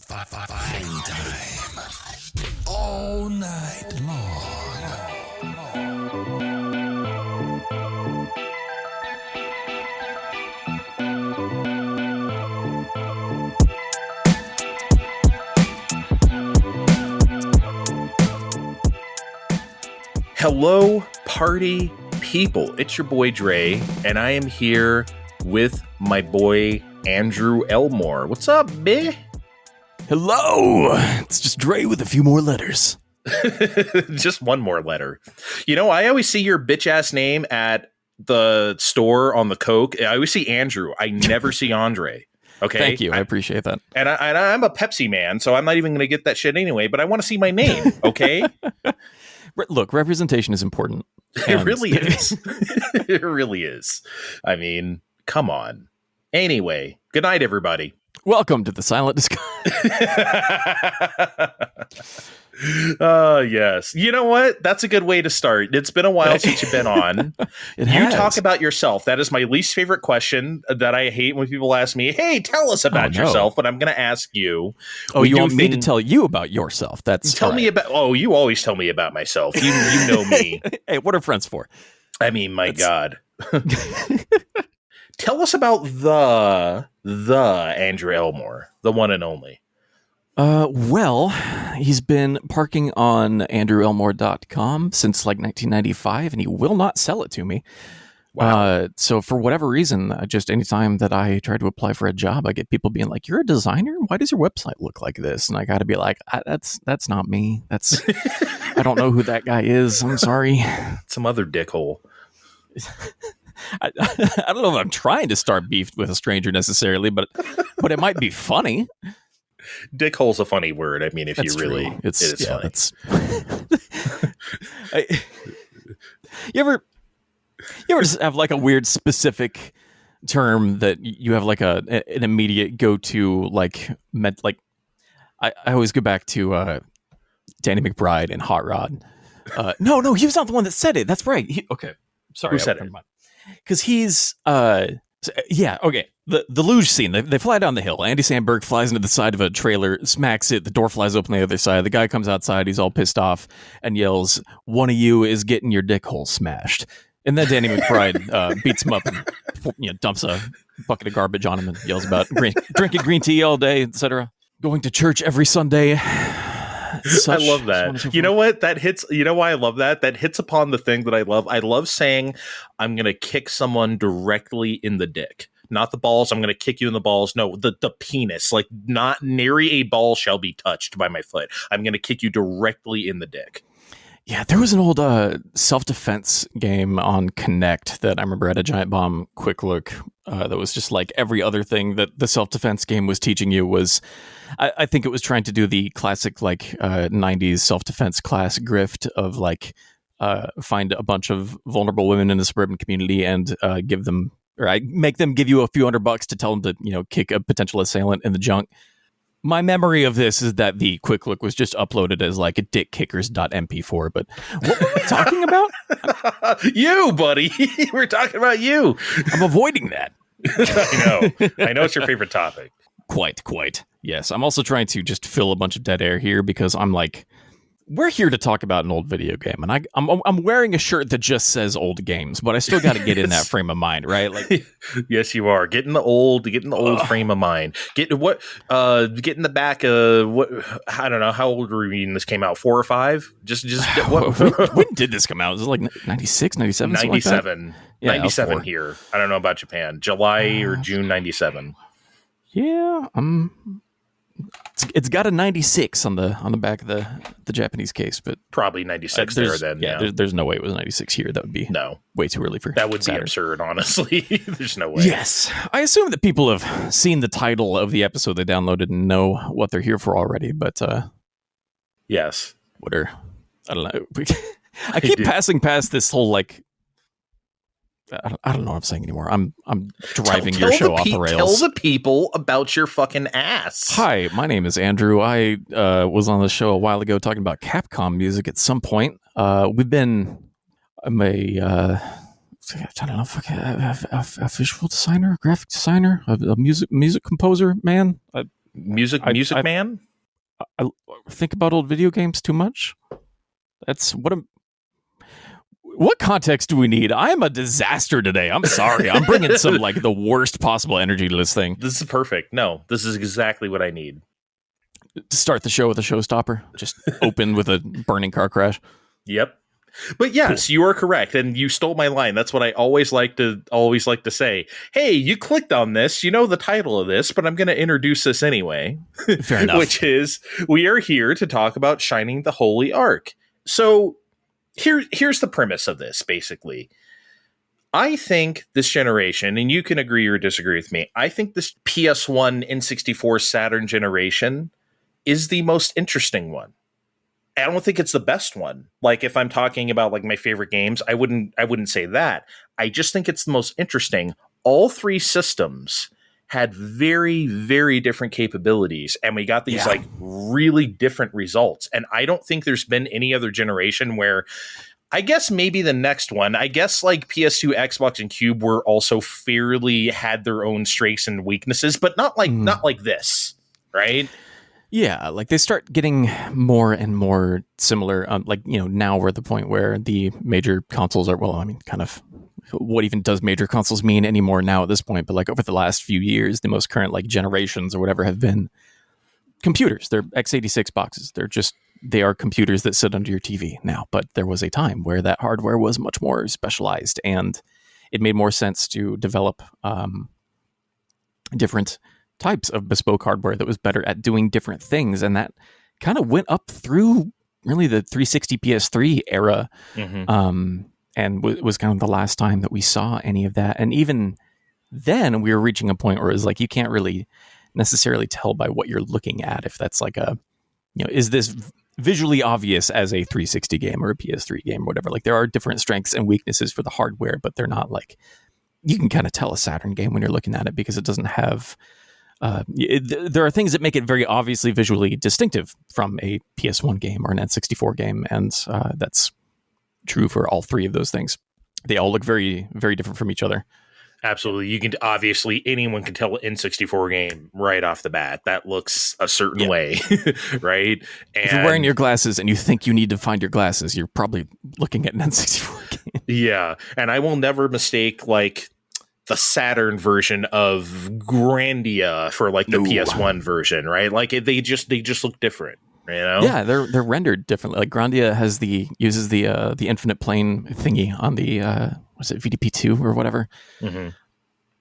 Fine time. All night long. Hello, party people. It's your boy Dre, and I am here with my boy Andrew Elmore. What's up, bitch? Hello! It's just Dre with a few more letters. Just one more letter. You know, I always see your bitch-ass name at the store on the Coke. I always see Andrew. I never see Andre. Okay? Thank you. I appreciate that. And I'm a Pepsi man, so I'm not even going to get that shit anyway, but I want to see my name, okay? Look, representation is important. It really is. It really is. I mean, come on. Anyway, good night, everybody. Welcome to the Silent Discussion. Yes. You know what? That's a good way to start. It's been a while since you've been on. Talk about yourself. That is my least favorite question that I hate when people ask me, hey, tell us about yourself. But I'm going to ask you. Oh, you want me to tell you about yourself? Tell me about. Oh, you always tell me about myself. You know me. Hey, what are friends for? I mean, my God. Tell us about the Andrew Elmore, the one and only. Well, he's been parking on andrewelmore.com since like 1995, and he will not sell it to me. Wow. So for whatever reason, just anytime that I try to apply for a job, I get people being like, "You're a designer? Why does your website look like this?" And I got to be like, "That's not me. That's I don't know who that guy is. I'm sorry." Some other dickhole. I don't know if I'm trying to start beef with a stranger necessarily, but it might be funny. Dickhole's a funny word. I mean, if That's you really, true. it is funny. You ever just have like a weird specific term that you have like an immediate go-to, like I always go back to Danny McBride and Hot Rod. No, he was not the one that said it. That's right. Okay. Sorry. Who said it? Because he's okay. The luge scene. They fly down the hill. Andy Samberg flies into the side of a trailer, smacks it. The door flies open the other side. The guy comes outside. He's all pissed off and yells, "One of you is getting your dick hole smashed." And then Danny McBride beats him up and dumps a bucket of garbage on him and yells about drinking green tea all day, etc. Going to church every Sunday. I love that. You know what? That hits. You know why I love that? That hits upon the thing that I love. I love saying, "I'm going to kick someone directly in the dick." Not the balls. I'm going to kick you in the balls. No, the penis. Like, not nary a ball shall be touched by my foot. I'm going to kick you directly in the dick. Yeah, there was an old self-defense game on Connect that I remember had a giant bomb quick look that was just like every other thing that the self-defense game was teaching you was, I think it was trying to do the classic like 90s self-defense class grift of like find a bunch of vulnerable women in the suburban community and give them, or I make them give you a few $100 to tell them to, kick a potential assailant in the junk. My memory of this is that the quick look was just uploaded as like a dickkickers.mp4, but what were we talking about? You, buddy. We're talking about you. I'm avoiding that. I know it's your favorite topic. Quite. Yes. I'm also trying to just fill a bunch of dead air here because I'm like, we're here to talk about an old video game, and I'm wearing a shirt that just says old games, but I still got to get in that frame of mind, right? Like, yes, you are getting the old frame of mind. Get in the back of what? I don't know. How old were we when this came out? 4 or 5? Just what? When did this come out? Was it like 96, 97? 97. Like yeah, 97 here. I don't know about Japan. July or June 97. Yeah, it's got a 96 on the back of the Japanese case, but probably 96 there then. Yeah, there's no way it was 96 here. That would be way too early for that. Would Saturn. Be absurd, honestly. There's no way. Yes, I assume that people have seen the title of the episode they downloaded and know what they're here for already. But yes, I don't know. I keep passing past this whole like. I don't know what I'm saying anymore. I'm driving your show off the rails. Tell the people about your fucking ass. Hi, my name is Andrew. I was on the show a while ago talking about Capcom music at some point. I'm a I don't know, a visual designer, a graphic designer, a music composer, man. Music Man? I think about old video games too much. That's what context do we need? I am a disaster today. I'm sorry. I'm bringing some like the worst possible energy to this thing. This is perfect. No, this is exactly what I need. To start the show with a showstopper. Just open with a burning car crash. Yep. But yes, cool. You are correct, and you stole my line. That's what I always like to say. Hey, you clicked on this. You know the title of this, but I'm going to introduce this anyway. Fair enough. Which is, we are here to talk about Shining the Holy Ark. So here's the premise of this, basically. I think this generation, and you can agree or disagree with me, I think this PS1 N64 Saturn generation is the most interesting one. I don't think it's the best one. Like, if I'm talking about like my favorite games, I wouldn't say that. I just think it's the most interesting. All three systems had very, very different capabilities, and we got these like really different results. And I don't think there's been any other generation where, I guess maybe the next one, I guess like PS2, Xbox, and Cube were also fairly had their own strengths and weaknesses, but not like this, right? Yeah, like they start getting more and more similar. Like, you know, now we're at the point where the major consoles are, well, I mean, kind of, what even does major consoles mean anymore now at this point? But like over the last few years, the most current like generations or whatever have been computers. They're x86 boxes. They are computers that sit under your TV now. But there was a time where that hardware was much more specialized, and it made more sense to develop different types of bespoke hardware that was better at doing different things. And that kind of went up through really the 360 PS3 era. Mm-hmm. And was kind of the last time that we saw any of that. And even then we were reaching a point where it was like, you can't really necessarily tell by what you're looking at if that's like a, you know, is this visually obvious as a 360 game or a PS3 game or whatever. Like, there are different strengths and weaknesses for the hardware, but they're not like, you can kind of tell a Saturn game when you're looking at it because it doesn't have there are things that make it very obviously visually distinctive from a PS1 game or an N64 game, and that's true for all three of those things. They all look very, very different from each other. Absolutely. You can obviously, anyone can tell an N64 game right off the bat. That looks a certain way, right? And if you're wearing your glasses and you think you need to find your glasses, you're probably looking at an N64 game. Yeah, and I will never mistake like the Saturn version of Grandia for like the PS1 version, right? Like they just look different, you know? Yeah, they're rendered differently. Like Grandia uses the infinite plane thingy on the was it VDP2 or whatever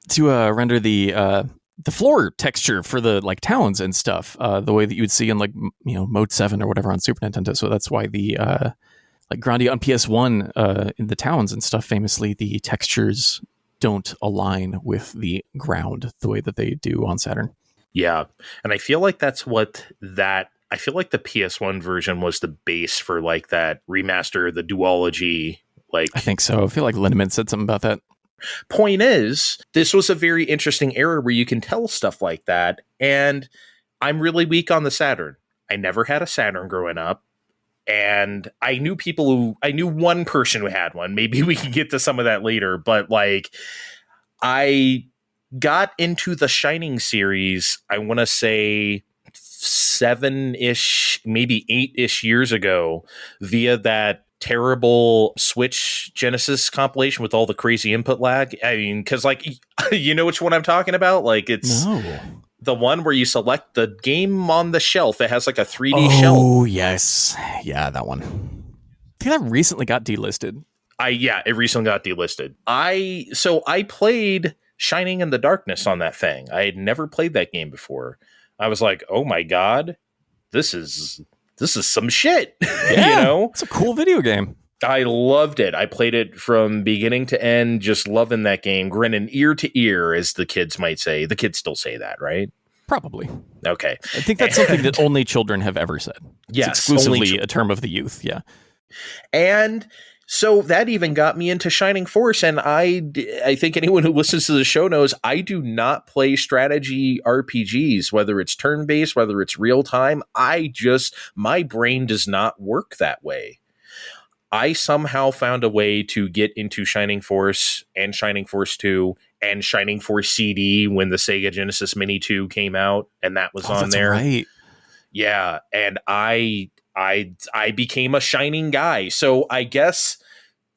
to render the floor texture for the like towns and stuff, the way that you would see in like, you know, Mode 7 or whatever on Super Nintendo. So that's why the like Grandia on PS1 in the towns and stuff, famously the textures don't align with the ground the way that they do on Saturn. Yeah. And I feel like I feel like the PS1 version was the base for like that remaster, the duology. Like, I think so. I feel like Lindemann said something about that. Point is, this was a very interesting era where you can tell stuff like that. And I'm really weak on the Saturn. I never had a Saturn growing up. And I knew one person who had one. Maybe we can get to some of that later. But like, I got into the Shining series, I want to say 7-ish, maybe 8-ish years ago via that terrible Switch Genesis compilation with all the crazy input lag. I mean, because like, you know which one I'm talking about? Like, it's the one where you select the game on the shelf. It has like a 3D shelf. Oh, yes. Yeah, that one. I think that recently got delisted. It recently got delisted. I played Shining in the Darkness on that thing. I had never played that game before. I was like, oh my God, this is some shit. Yeah, you know? It's a cool video game. I loved it. I played it from beginning to end, just loving that game, grinning ear to ear, as the kids might say. The kids still say that, right? Probably. Okay. I think that's something that only children have ever said. Yes. It's exclusively a term of the youth, yeah. And so that even got me into Shining Force, and I think anyone who listens to the show knows I do not play strategy RPGs, whether it's turn-based, whether it's real-time. My brain does not work that way. I somehow found a way to get into Shining Force and Shining Force 2 and Shining Force CD when the Sega Genesis Mini 2 came out, and that was on there. Right. Yeah, and I became a Shining guy. So I guess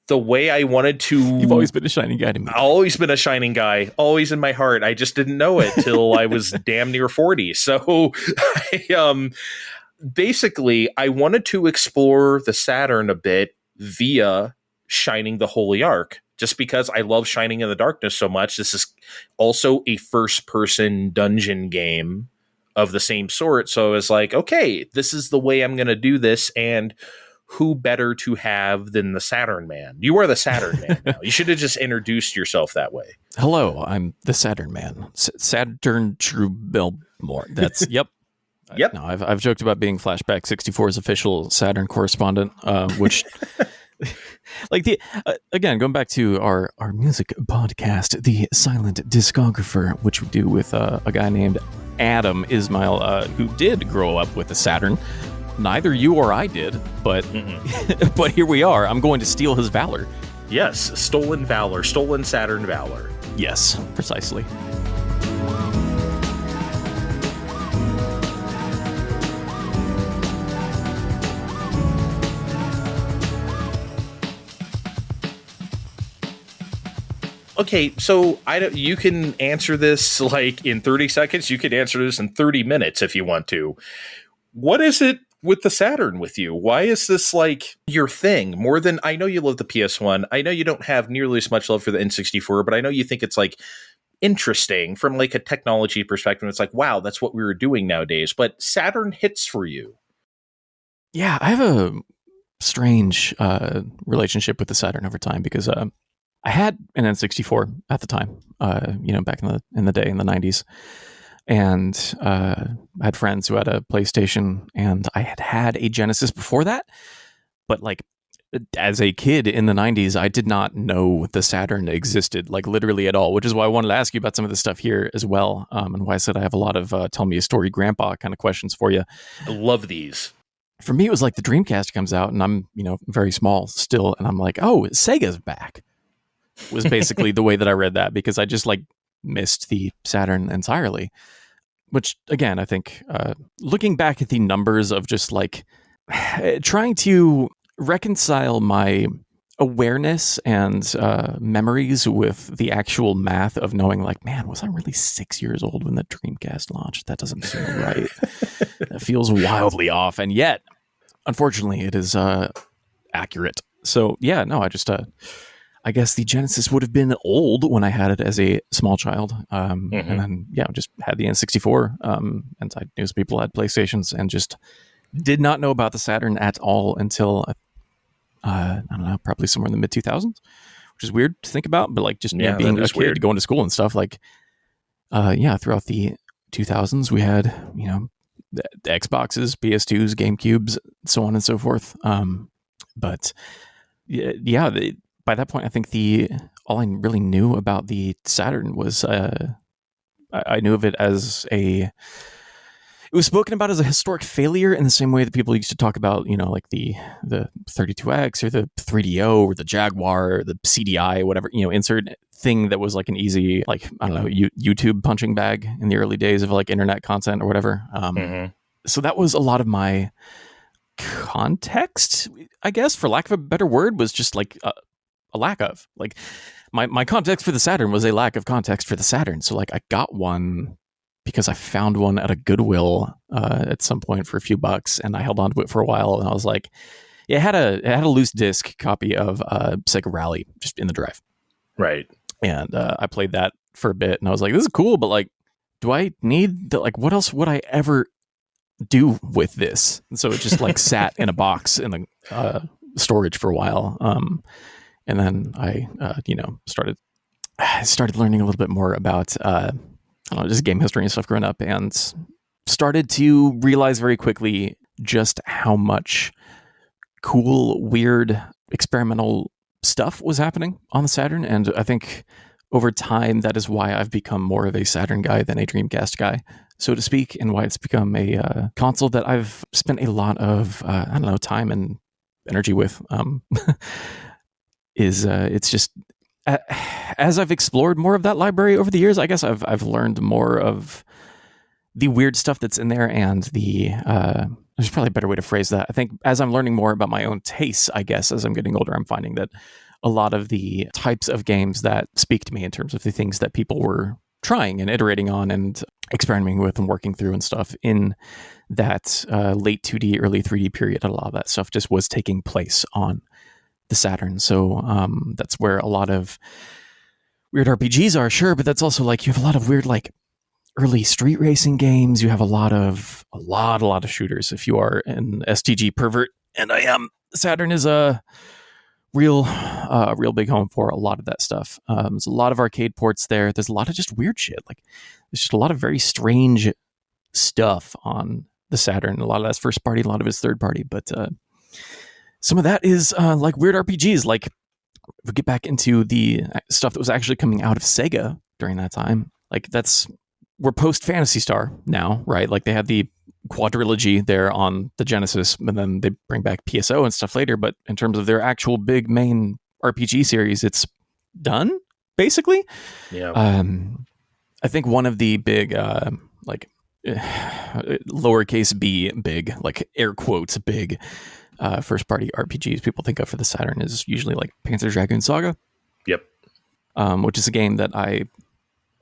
the way I wanted to... You've always been a Shining guy to me. I've always been a Shining guy, always in my heart. I just didn't know it till I was damn near 40. So basically, I wanted to explore the Saturn a bit via Shining the Holy Ark, just because I love Shining in the Darkness so much. This is also a first-person dungeon game of the same sort. So I was like, okay, this is the way I'm going to do this, and who better to have than the Saturn Man? You are the Saturn Man now. You should have just introduced yourself that way. Hello, I'm the Saturn Man. Saturn Drew Elmore. That's, yep. Yep. No, I've joked about being Flashback 64's official Saturn correspondent, which... like again, going back to our music podcast, the Silent Discographer, which we do with a guy named Adam Ismail, who did grow up with a Saturn. Neither you or I did, but but here we are. I'm going to steal his valor. Yes, stolen valor, stolen Saturn valor. Yes, precisely. Okay, so you can answer this like in 30 seconds. You could answer this in 30 minutes if you want to. What is it with the Saturn with you? Why is this like your thing more than... I know you love the PS1. I know you don't have nearly as much love for the N64, but I know you think it's like interesting from like a technology perspective. It's like, wow, that's what we were doing nowadays. But Saturn hits for you. Yeah, I have a strange relationship with the Saturn over time because I had an N64 at the time, back in the day in the 90s. And I had friends who had a PlayStation, and I had a Genesis before that. But like, as a kid in the 90s, I did not know the Saturn existed, like literally at all, which is why I wanted to ask you about some of this stuff here as well. And why I said I have a lot of tell me a story grandpa kind of questions for you. I love these. For me, it was like the Dreamcast comes out, and I'm, very small still. And I'm like, oh, Sega's back. Was basically the way that I read that, because I just like missed the Saturn entirely. Which, again, I think looking back at the numbers of just like trying to reconcile my awareness and memories with the actual math of knowing like, man, was I really 6 years old when the Dreamcast launched? That doesn't seem right. That feels wildly off. And yet, unfortunately, it is accurate. So, yeah, no, I guess the Genesis would have been old when I had it as a small child. And then, just had the N64. And I knew some people had PlayStations and just did not know about the Saturn at all until, I don't know, probably somewhere in the mid-2000s, which is weird to think about. But like just being a kid, weird. Going to school and stuff, like, throughout the 2000s, we had, the Xboxes, PS2s, GameCubes, so on and so forth. But by that point, I think all I really knew about the Saturn was I knew of it as it was spoken about as a historic failure in the same way that people used to talk about, like the 32X or the 3DO or the Jaguar or the CDI, whatever, insert thing that was like an easy, like, I don't know, YouTube punching bag in the early days of like internet content or whatever. So that was a lot of my context, I guess, for lack of a better word, was just like a lack of, like, my context for the Saturn was a lack of context for the Saturn. So like I got one because I found one at a Goodwill at some point for a few bucks, and I held on to it for a while, and I was like, it had a loose disc copy of Sega Rally just in the drive. Right. And I played that for a bit, and I was like, this is cool, but like, do I need what else would I ever do with this? And so it just like sat in a box in the storage for a while. And then I, started learning a little bit more about, just game history and stuff growing up, and started to realize very quickly just how much cool, weird, experimental stuff was happening on the Saturn. And I think over time, that is why I've become more of a Saturn guy than a Dreamcast guy, so to speak, and why it's become a console that I've spent a lot of, time and energy with. It's just, as I've explored more of that library over the years, I guess I've learned more of the weird stuff that's in there, and there's probably a better way to phrase that. I think as I'm learning more about my own tastes, I guess as I'm getting older, I'm finding that a lot of the types of games that speak to me in terms of the things that people were trying and iterating on and experimenting with and working through and stuff in that late 2D, early 3D period, a lot of that stuff just was taking place on the Saturn. So that's where a lot of weird RPGs are, sure, but that's also like you have a lot of weird like early street racing games. You have a lot of shooters. If you are an STG pervert, and I am, Saturn is a real big home for a lot of that stuff. There's a lot of arcade ports there. There's a lot of just weird shit. Like there's just a lot of very strange stuff on the Saturn. A lot of that's first party, a lot of it's third party, but some of that is like weird RPGs. Like if we get back into the stuff that was actually coming out of Sega during that time, like we're post Phantasy Star now, right? Like they had the quadrilogy there on the Genesis, and then they bring back PSO and stuff later. But in terms of their actual big main RPG series, it's done basically. Yeah. I think one of the big lowercase b big, like air quotes big first party RPGs people think of for the Saturn is usually like Panzer Dragoon Saga. Yep. Which is a game that I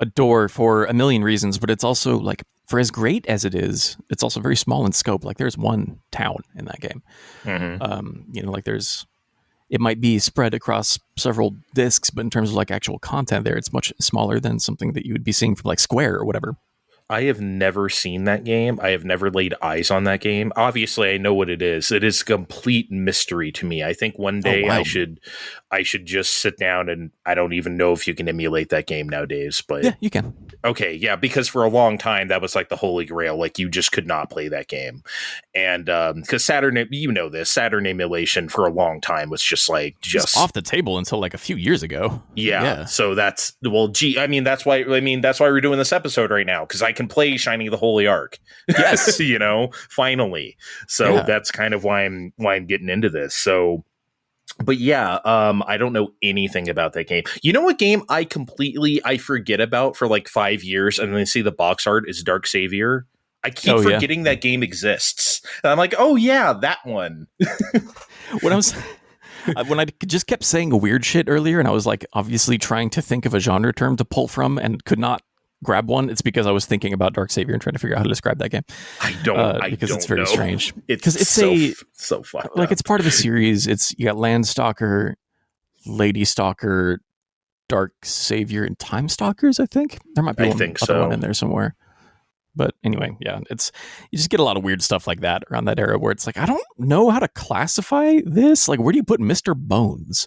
adore for a million reasons, but it's also like, for as great as it is, it's also very small in scope. Like there's one town in that game. Mm-hmm. Like it might be spread across several discs, but in terms of like actual content there, it's much smaller than something that you would be seeing from like Square or whatever. I have never seen that game. I have never laid eyes on that game. Obviously, I know what it is. It is a complete mystery to me. I think one day I should just sit down, and I don't even know if you can emulate that game nowadays. But yeah, you can. Okay, yeah, because for a long time that was like the holy grail. Like you just could not play that game, and because Saturn, Saturn emulation for a long time was just off the table until like a few years ago. Yeah. So that's that's why we're doing this episode right now, because I can play Shining the Holy Ark. Yes, finally. So that's kind of why I'm getting into this. So. But yeah, I don't know anything about that game. You know what game I forget about for like 5 years, and then I see the box art is Dark Savior. I keep forgetting that game exists. And I'm like, oh yeah, that one. When I just kept saying weird shit earlier, and I was like obviously trying to think of a genre term to pull from and could not grab one, it's because I was thinking about Dark Savior and trying to figure out how to describe that game. Because it's very strange. Because it's so fucked like up. It's part of a series. You got Landstalker, Lady Stalker, Dark Savior, and Time Stalkers. I think there might be other one in there somewhere. But anyway, yeah, you just get a lot of weird stuff like that around that era where it's like, I don't know how to classify this. Like, where do you put Mr. Bones?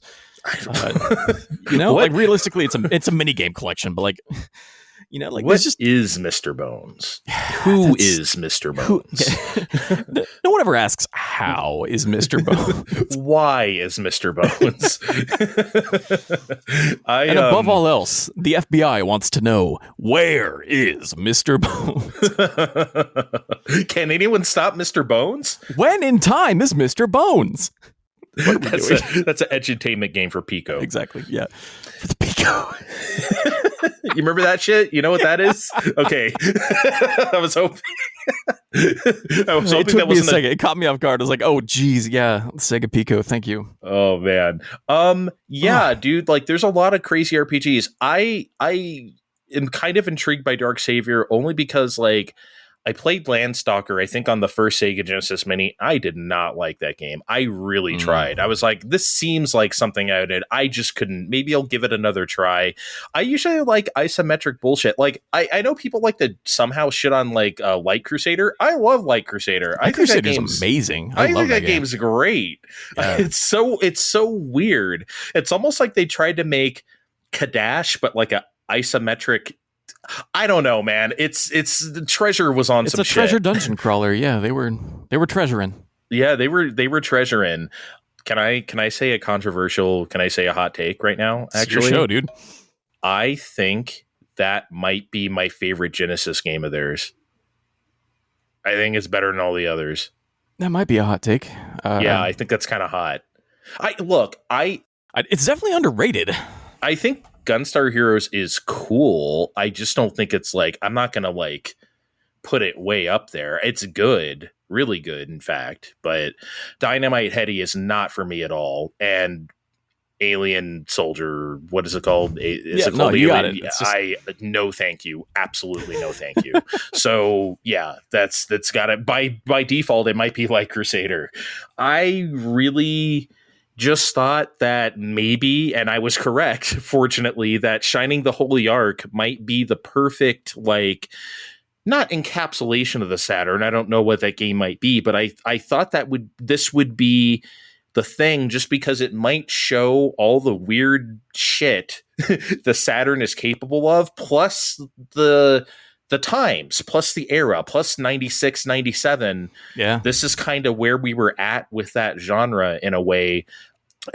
Like realistically, it's a mini game collection, but like. What is Mr. Bones? Who is Mr. Bones? No one ever asks, how is Mr. Bones? Why is Mr. Bones? And above all else, the FBI wants to know, where is Mr. Bones? Can anyone stop Mr. Bones? When in time is Mr. Bones? That's an edutainment game for Pico. Exactly, yeah. For the Pico. You remember that shit? You know what that is? Okay. I was hoping. It took me a second. It caught me off guard. I was like, oh, geez. Yeah. Sega Pico. Thank you. Oh, man. Yeah, dude. Like, there's a lot of crazy RPGs. I am kind of intrigued by Dark Savior only because, like, I played Landstalker, I think, on the first Sega Genesis Mini. I did not like that game. I really tried. I was like, this seems like something I did. I just couldn't. Maybe I'll give it another try. I usually like isometric bullshit. Like, I know people like to somehow shit on, like, Light Crusader. I love Light Crusader. Light Crusader is amazing. I think that game's great. Yeah. It's so weird. It's almost like they tried to make Kadash, but like a isometric. I don't know, man. It's the treasure was on some shit. It's a treasure dungeon crawler. Yeah, they were treasuring. Yeah, they were treasuring. Can I say a hot take right now? Actually, it's your show, dude. I think that might be my favorite Genesis game of theirs. I think it's better than all the others. That might be a hot take. Yeah, I think that's kind of hot. It's definitely underrated. I think Gunstar Heroes is cool. I just don't think it's like, I'm not going to like put it way up there. It's good, really good, in fact. But Dynamite Heady is not for me at all. And Alien Soldier, what is it called? Is it called Alien? No, thank you. Absolutely no, thank you. So yeah, that's got it. By default, it might be like Crusader. I really just thought that maybe, and I was correct, fortunately, that Shining the Holy Ark might be the perfect, like, not encapsulation of the Saturn. I don't know what that game might be, but I thought that this would be the thing, just because it might show all the weird shit the Saturn is capable of, plus the times, plus the era, plus 96, 97. Yeah. This is kind of where we were at with that genre in a way,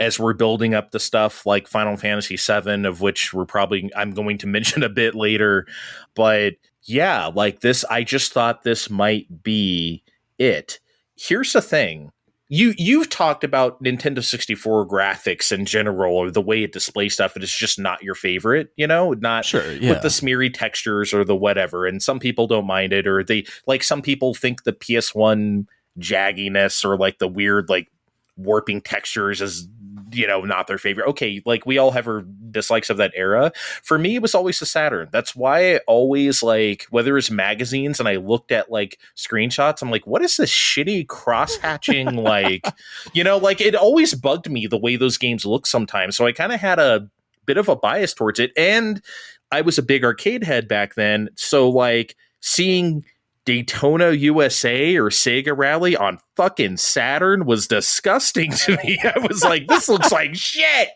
as we're building up the stuff like Final Fantasy VII, of which I'm going to mention a bit later. But yeah, like this, I just thought this might be it. Here's the thing. You've talked about Nintendo 64 graphics in general, or the way it displays stuff, and it's just not your favorite, not sure, yeah. With the smeary textures or the whatever. And some people don't mind it, or some people think the PS1 jagginess or like the weird like warping textures is not their favorite. Okay, like we all have our dislikes of that era. For me, it was always the Saturn. That's why I always, like, whether it's magazines and I looked at like screenshots, I'm like, what is this shitty cross-hatching like, like it always bugged me the way those games look sometimes. So I kind of had a bit of a bias towards it. And I was a big arcade head back then. So like seeing Daytona USA or Sega Rally on fucking Saturn was disgusting to me. I was like, this looks like shit.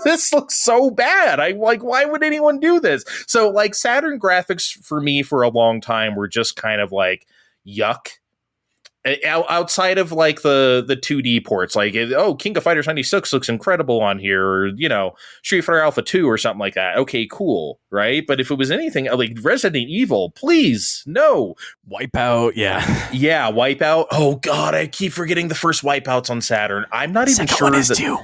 This looks so bad. I'm like, why would anyone do this? So like Saturn graphics for me for a long time were just kind of like yuck. Outside of like the 2D ports, like, King of Fighters 96 looks incredible on here, or Street Fighter Alpha 2 or something like that. Okay, cool, right? But if it was anything like Resident Evil, please, no. Wipeout, yeah, Wipeout. Oh god, I keep forgetting the first Wipeouts on Saturn. I'm not even sure that. Too.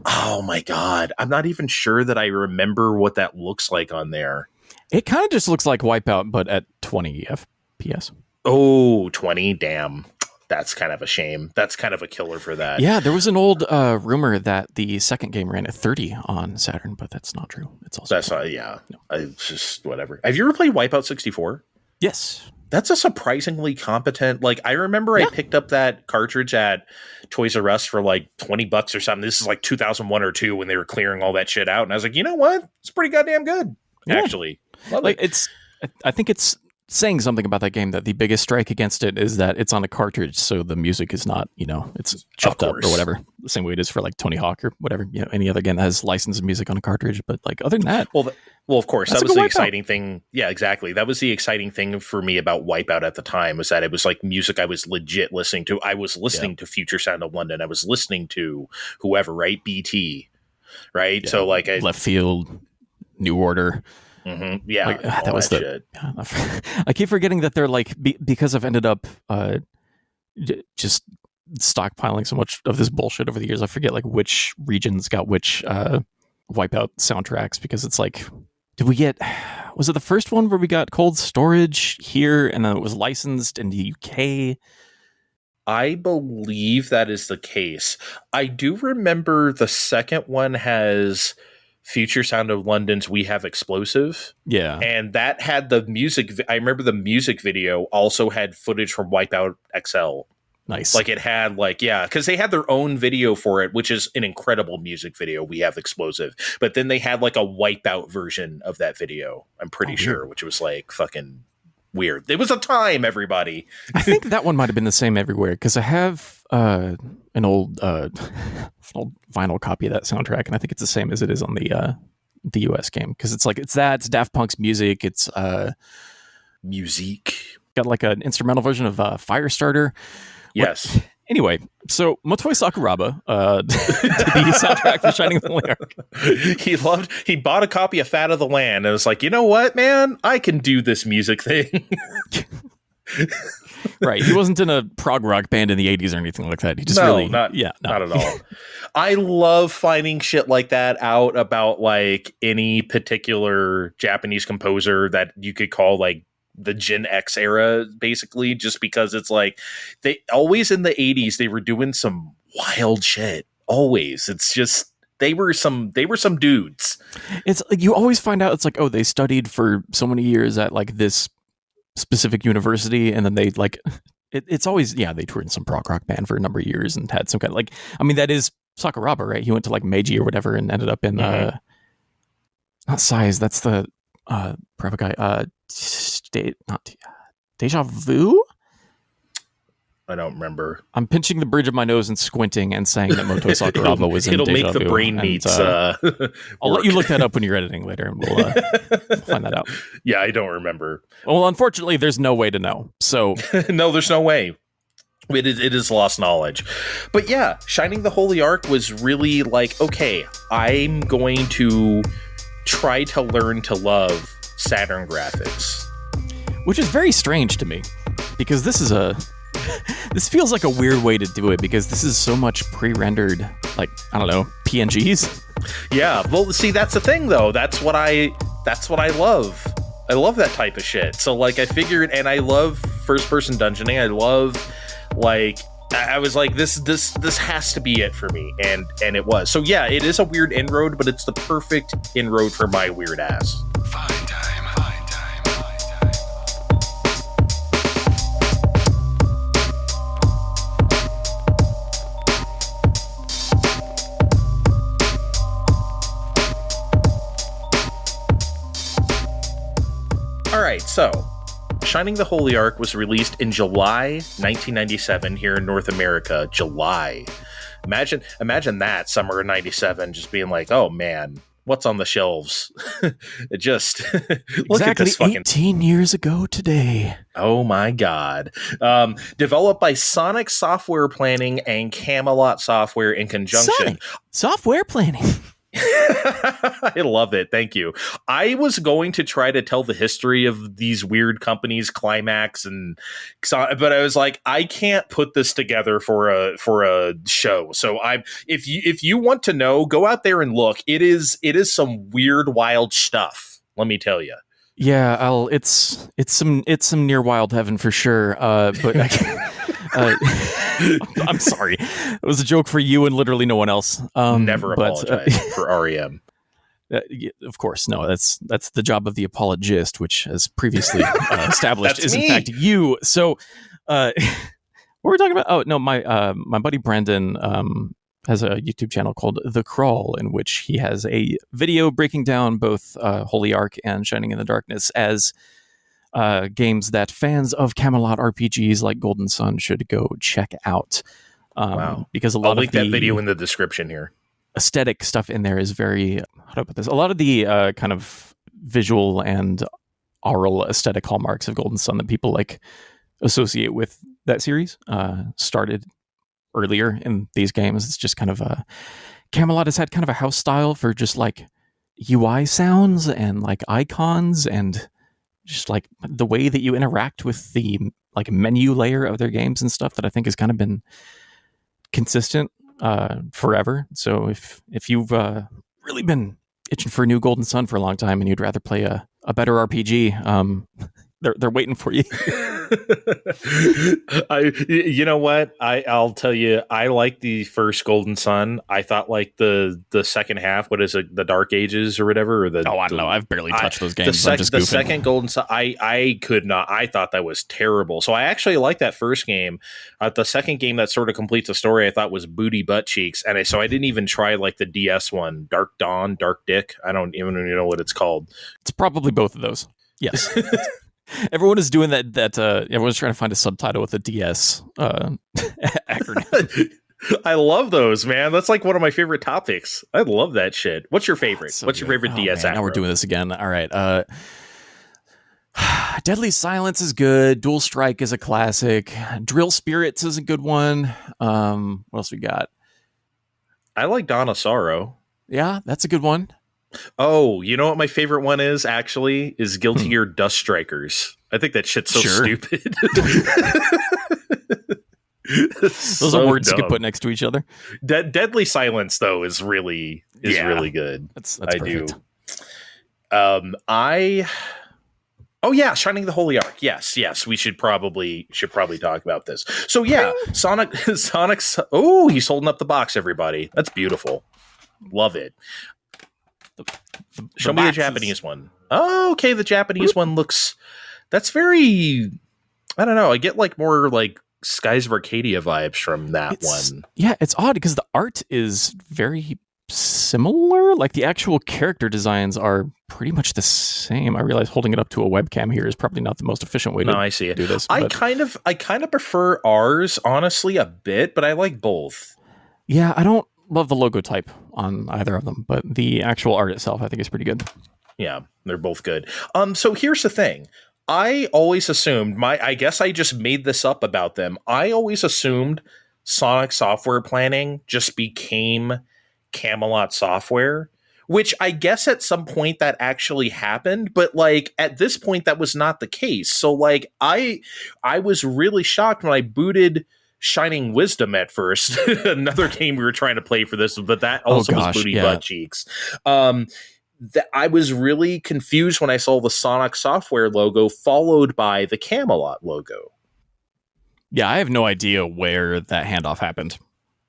Oh my god, I'm not even sure that I remember what that looks like on there. It kind of just looks like Wipeout, but at 20 FPS. Oh, 20, damn. That's kind of a shame. That's kind of a killer for that. Yeah, there was an old rumor that the second game ran at 30 on Saturn, but that's not true. It's also No. It's just whatever. Have you ever played Wipeout 64? Yes. That's a surprisingly competent. Like, I remember I picked up that cartridge at Toys R Us for like $20 or something. This is like 2001 or 2 when they were clearing all that shit out, and I was like, you know what? It's pretty goddamn good. Yeah. Actually, I think it's saying something about that game that the biggest strike against it is that it's on a cartridge, so the music is not, it's chopped up or whatever, the same way it is for like Tony Hawk or whatever, any other game that has licensed music on a cartridge. But like other than that, well, of course, that was the exciting thing. Yeah, exactly. That was the exciting thing for me about Wipeout at the time, was that it was like music I was legit listening to. I was listening to Future Sound of London. I was listening to whoever, right? BT, right? Yeah. So like Left Field, New Order. Mm-hmm. Yeah, like, that was the shit. I keep forgetting that they're like because I've ended up just stockpiling so much of this bullshit over the years. I forget like which regions got which Wipeout soundtracks, because it's like, was it the first one where we got cold storage here and then it was licensed in the UK? I believe that is the case. I do remember the second one has Future Sound of London's We Have Explosive. Yeah. And that had the music. I remember the music video also had footage from Wipeout XL. Nice. Like it had because they had their own video for it, which is an incredible music video. We Have Explosive. But then they had like a Wipeout version of that video, I'm pretty sure, which was like fucking weird. It was a time, everybody. I think that one might have been the same everywhere, because I have an old vinyl copy of that soundtrack, and I think it's the same as it is on the US game, because it's Daft Punk's music. It's music. Got like an instrumental version of Firestarter. Yes. Anyway, so Motoi Sakuraba did the soundtrack for Shining the Holy Ark. He bought a copy of Fat of the Land and was like, you know what, man? I can do this music thing. Right. He wasn't in a prog rock band in the 80s or anything like that. He just not at all. I love finding shit like that out about like any particular Japanese composer that you could call like the Gen X era, basically, just because it's like they always in the 80s they were doing some wild shit. Always. It's just they were some dudes. It's like you always find out it's like, oh, they studied for so many years at like this specific university, and then they like it's always they toured in some prog rock band for a number of years and had some kind of like, I mean, that is Sakuraba, right? He went to like Meiji or whatever and ended up in not Size, that's the private guy, Deja Vu. I don't remember. I'm pinching the bridge of my nose and squinting and saying that Moto Sakuraba was in Deja Vu. It'll make the brain meats. I'll let you look that up when you're editing later, and we'll find that out. Yeah, I don't remember. Well, unfortunately, there's no way to know. So no, there's no way. It is lost knowledge. But yeah, Shining the Holy Ark was really like, okay, I'm going to try to learn to love Saturn graphics. Which is very strange to me, because this feels like a weird way to do it, because this is so much pre-rendered, like, I don't know, PNGs. Yeah, well, see, that's the thing, though. That's what I love. I love that type of shit. So, like, I figured, and I love first-person dungeoning. I love, like, I was like, this has to be it for me, and it was. So, yeah, it is a weird inroad, but it's the perfect inroad for my weird ass. Fine time. Alright, so Shining the Holy Ark was released in July 1997 here in North America. July. Imagine that, summer of 97, just being like, oh man, what's on the shelves? It just look at this fucking 18 years ago today. Oh my god. Developed by Sonic Software Planning and Camelot Software in conjunction. Sonic Software Planning. I love it. Thank you. I was going to try to tell the history of these weird companies, Climax, but I was like, I can't put this together for a show. So if you want to know, go out there and look. It is some weird, wild stuff. Let me tell you. Yeah, it's some near wild heaven for sure. But I'm sorry. It was a joke for you and literally no one else. Never apologize for REM. Of course, no. That's the job of the apologist, which, as previously established, is me. In fact you. So, what were we talking about? Oh no, my buddy Brandon has a YouTube channel called The Crawl, in which he has a video breaking down both Holy Ark and Shining in the Darkness as games that fans of Camelot RPGs like Golden Sun should go check out. Wow. Because I'll link that video in the description here. Aesthetic stuff in there is very, how do I put this? A lot of the kind of visual and aural aesthetic hallmarks of Golden Sun that people like associate with that series started earlier in these games. It's just kind of Camelot has had kind of a house style for just like UI sounds and like icons and just like the way that you interact with the like menu layer of their games and stuff that I think has kind of been consistent forever. So if you've really been itching for a new Golden Sun for a long time and you'd rather play a better RPG, they're waiting for you. You know what? I'll tell you, I like the first Golden Sun. I thought like the second half, what is it, the Dark Ages or whatever? Or I don't know. I've barely touched those games. The second Golden Sun, I could not. I thought that was terrible. So I actually like that first game. The second game that sort of completes the story, I thought was Booty Butt Cheeks, and so I didn't even try like the DS one, Dark Dawn, Dark Dick. I don't even know what it's called. It's probably both of those. Yes. Everyone is doing that. Everyone's trying to find a subtitle with a DS acronym. I love those, man. That's like one of my favorite topics. I love that shit. What's your favorite? So What's your favorite DS acronym? Now we're doing this again. All right. Deadly Silence is good. Dual Strike is a classic. Drill Spirits is a good one. What else we got? I like Dawn of Sorrow. Yeah, that's a good one. Oh, you know what my favorite one is, actually? Is Guilty Gear Dust Strikers. I think that shit's so stupid. Those are words you could put next to each other. Deadly Silence, though, is really good. That's perfect. Oh yeah, Shining the Holy Ark. Yes, we should probably talk about this. So yeah, Sonic's. Oh, he's holding up the box, everybody. That's beautiful. Love it. Show me the Japanese one. Oh, okay, the Japanese one looks. That's very. I don't know. I get like more like Skies of Arcadia vibes from that one. Yeah, it's odd because the art is very similar. Like the actual character designs are pretty much the same. I realize holding it up to a webcam here is probably not the most efficient way to do this. I kind of prefer ours, honestly, a bit, but I like both. Yeah, I don't love the logo type on either of them, but the actual art itself I think is pretty good. Yeah, they're both good. So here's the thing. I always assumed I guess I just made this up about them. I always assumed Sonic Software Planning just became Camelot Software, which I guess at some point that actually happened, but like at this point that was not the case. So like I was really shocked when I booted Shining Wisdom at first, another game we were trying to play for this, but that also was booty butt cheeks. I was really confused when I saw the Sonic Software logo followed by the Camelot logo. Yeah, I have no idea where that handoff happened.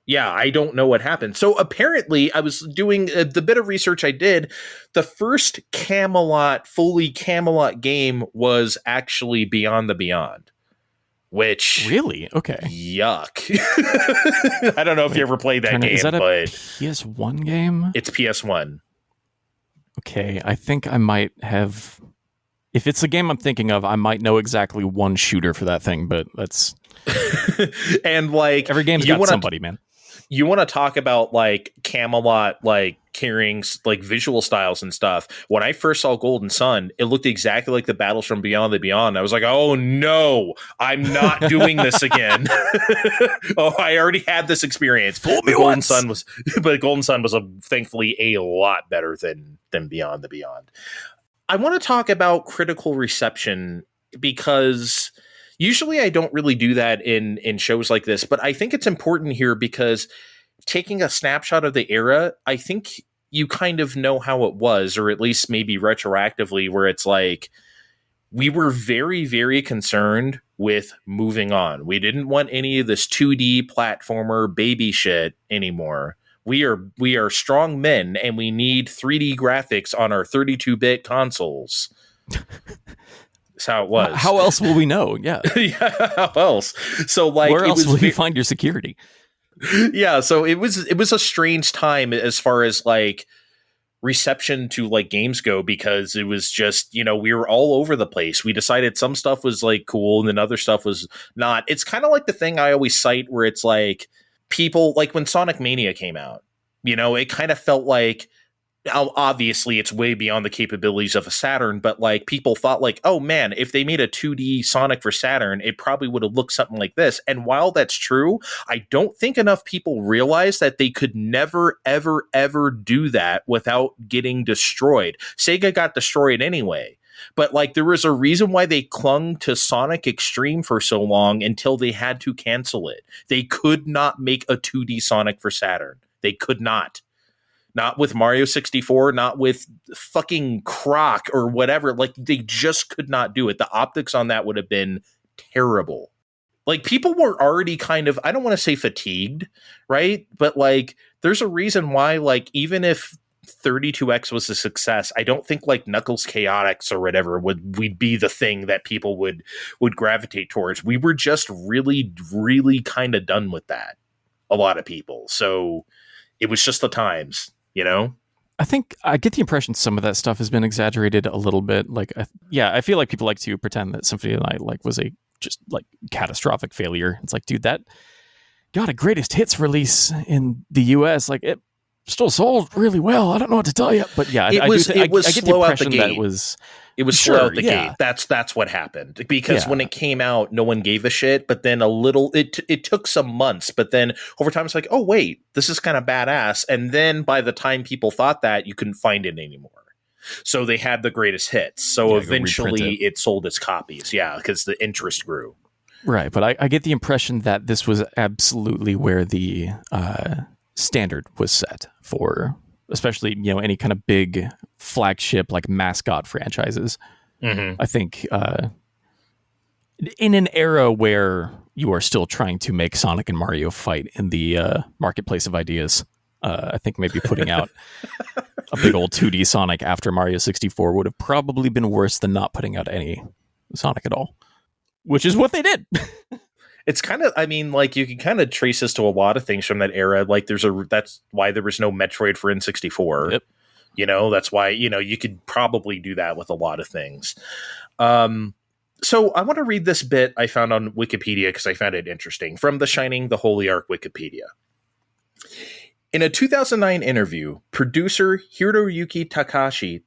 Yeah, I don't know what happened. So apparently I was doing the bit of research I did. The first fully Camelot game was actually Beyond the Beyond, which really? Okay. Yuck. I don't know if you ever played that game, is that but a PS1 game? It's PS1. Okay, I think I might have. If it's the game I'm thinking of, I might know exactly one shooter for that thing, but that's. And like every game's got somebody, man. You want to talk about like Camelot, like carrying like visual styles and stuff. When I first saw Golden Sun, it looked exactly like the battles from Beyond the Beyond. I was like, oh no, I'm not doing this again. Oh, I already had this experience. But Golden Sun was thankfully a lot better than Beyond the Beyond. I want to talk about critical reception because usually I don't really do that in shows like this, but I think it's important here because taking a snapshot of the era, I think you kind of know how it was, or at least maybe retroactively, where it's like we were very, very concerned with moving on. We didn't want any of this 2D platformer baby shit anymore. We are strong men and we need 3D graphics on our 32-bit consoles. That's how it was. How else will we know? Yeah. Yeah. How else? So like, where else will you find your security? Yeah. So it was a strange time as far as like reception to like games go, because it was just, we were all over the place. We decided some stuff was like cool and then other stuff was not. It's kind of like the thing I always cite where it's like people like when Sonic Mania came out, it kind of felt like, obviously it's way beyond the capabilities of a Saturn, but like people thought like, oh man, if they made a 2D Sonic for Saturn, it probably would have looked something like this. And while that's true, I don't think enough people realize that they could never, ever, ever do that without getting destroyed. Sega got destroyed anyway. But like there was a reason why they clung to Sonic Extreme for so long until they had to cancel it. They could not make a 2D Sonic for Saturn. They could not. Not with Mario 64, not with fucking Croc or whatever. Like, they just could not do it. The optics on that would have been terrible. Like, people were already kind of, I don't want to say fatigued, right? But, like, there's a reason why, like, even if 32X was a success, I don't think, like, Knuckles Chaotix or whatever would be the thing that people would gravitate towards. We were just really, really kind of done with that. A lot of people. So it was just the times. I think I get the impression some of that stuff has been exaggerated a little bit. Like, I feel like people like to pretend that Symphony of the Night like was a just like catastrophic failure. It's like, dude, that got a greatest hits release in the US. Like, it still sold really well. I don't know what to tell you, but yeah, I get the impression that it was It was slow out the gate. That's what happened. Because when it came out, no one gave a shit. But then it took some months. But then over time, it's like, oh, wait, this is kind of badass. And then by the time people thought that, you couldn't find it anymore. So they had the greatest hits. So eventually it sold its copies. Yeah, because the interest grew. Right. But I get the impression that this was absolutely where the standard was set for, especially, any kind of big flagship like mascot franchises. Mm-hmm. I think in an era where you are still trying to make Sonic and Mario fight in the marketplace of ideas, I think maybe putting out a big old 2D Sonic after Mario 64 would have probably been worse than not putting out any Sonic at all, which is what they did. It's kind of, you can kind of trace this to a lot of things from that era. Like that's why there was no Metroid for N64. Yep. That's why, you could probably do that with a lot of things. So I want to read this bit I found on Wikipedia because I found it interesting from the Shining the Holy Ark Wikipedia. In a 2009 interview, producer Hiroyuki Takahashi,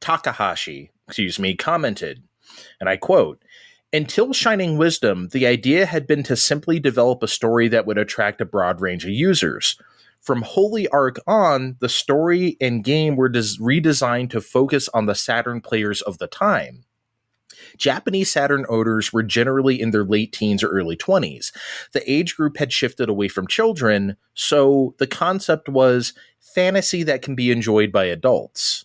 commented, and I quote, "Until Shining Wisdom, the idea had been to simply develop a story that would attract a broad range of users. From Holy Ark on, the story and game were redesigned to focus on the Saturn players of the time. Japanese Saturn owners were generally in their late teens or early 20s. The age group had shifted away from children, so the concept was fantasy that can be enjoyed by adults.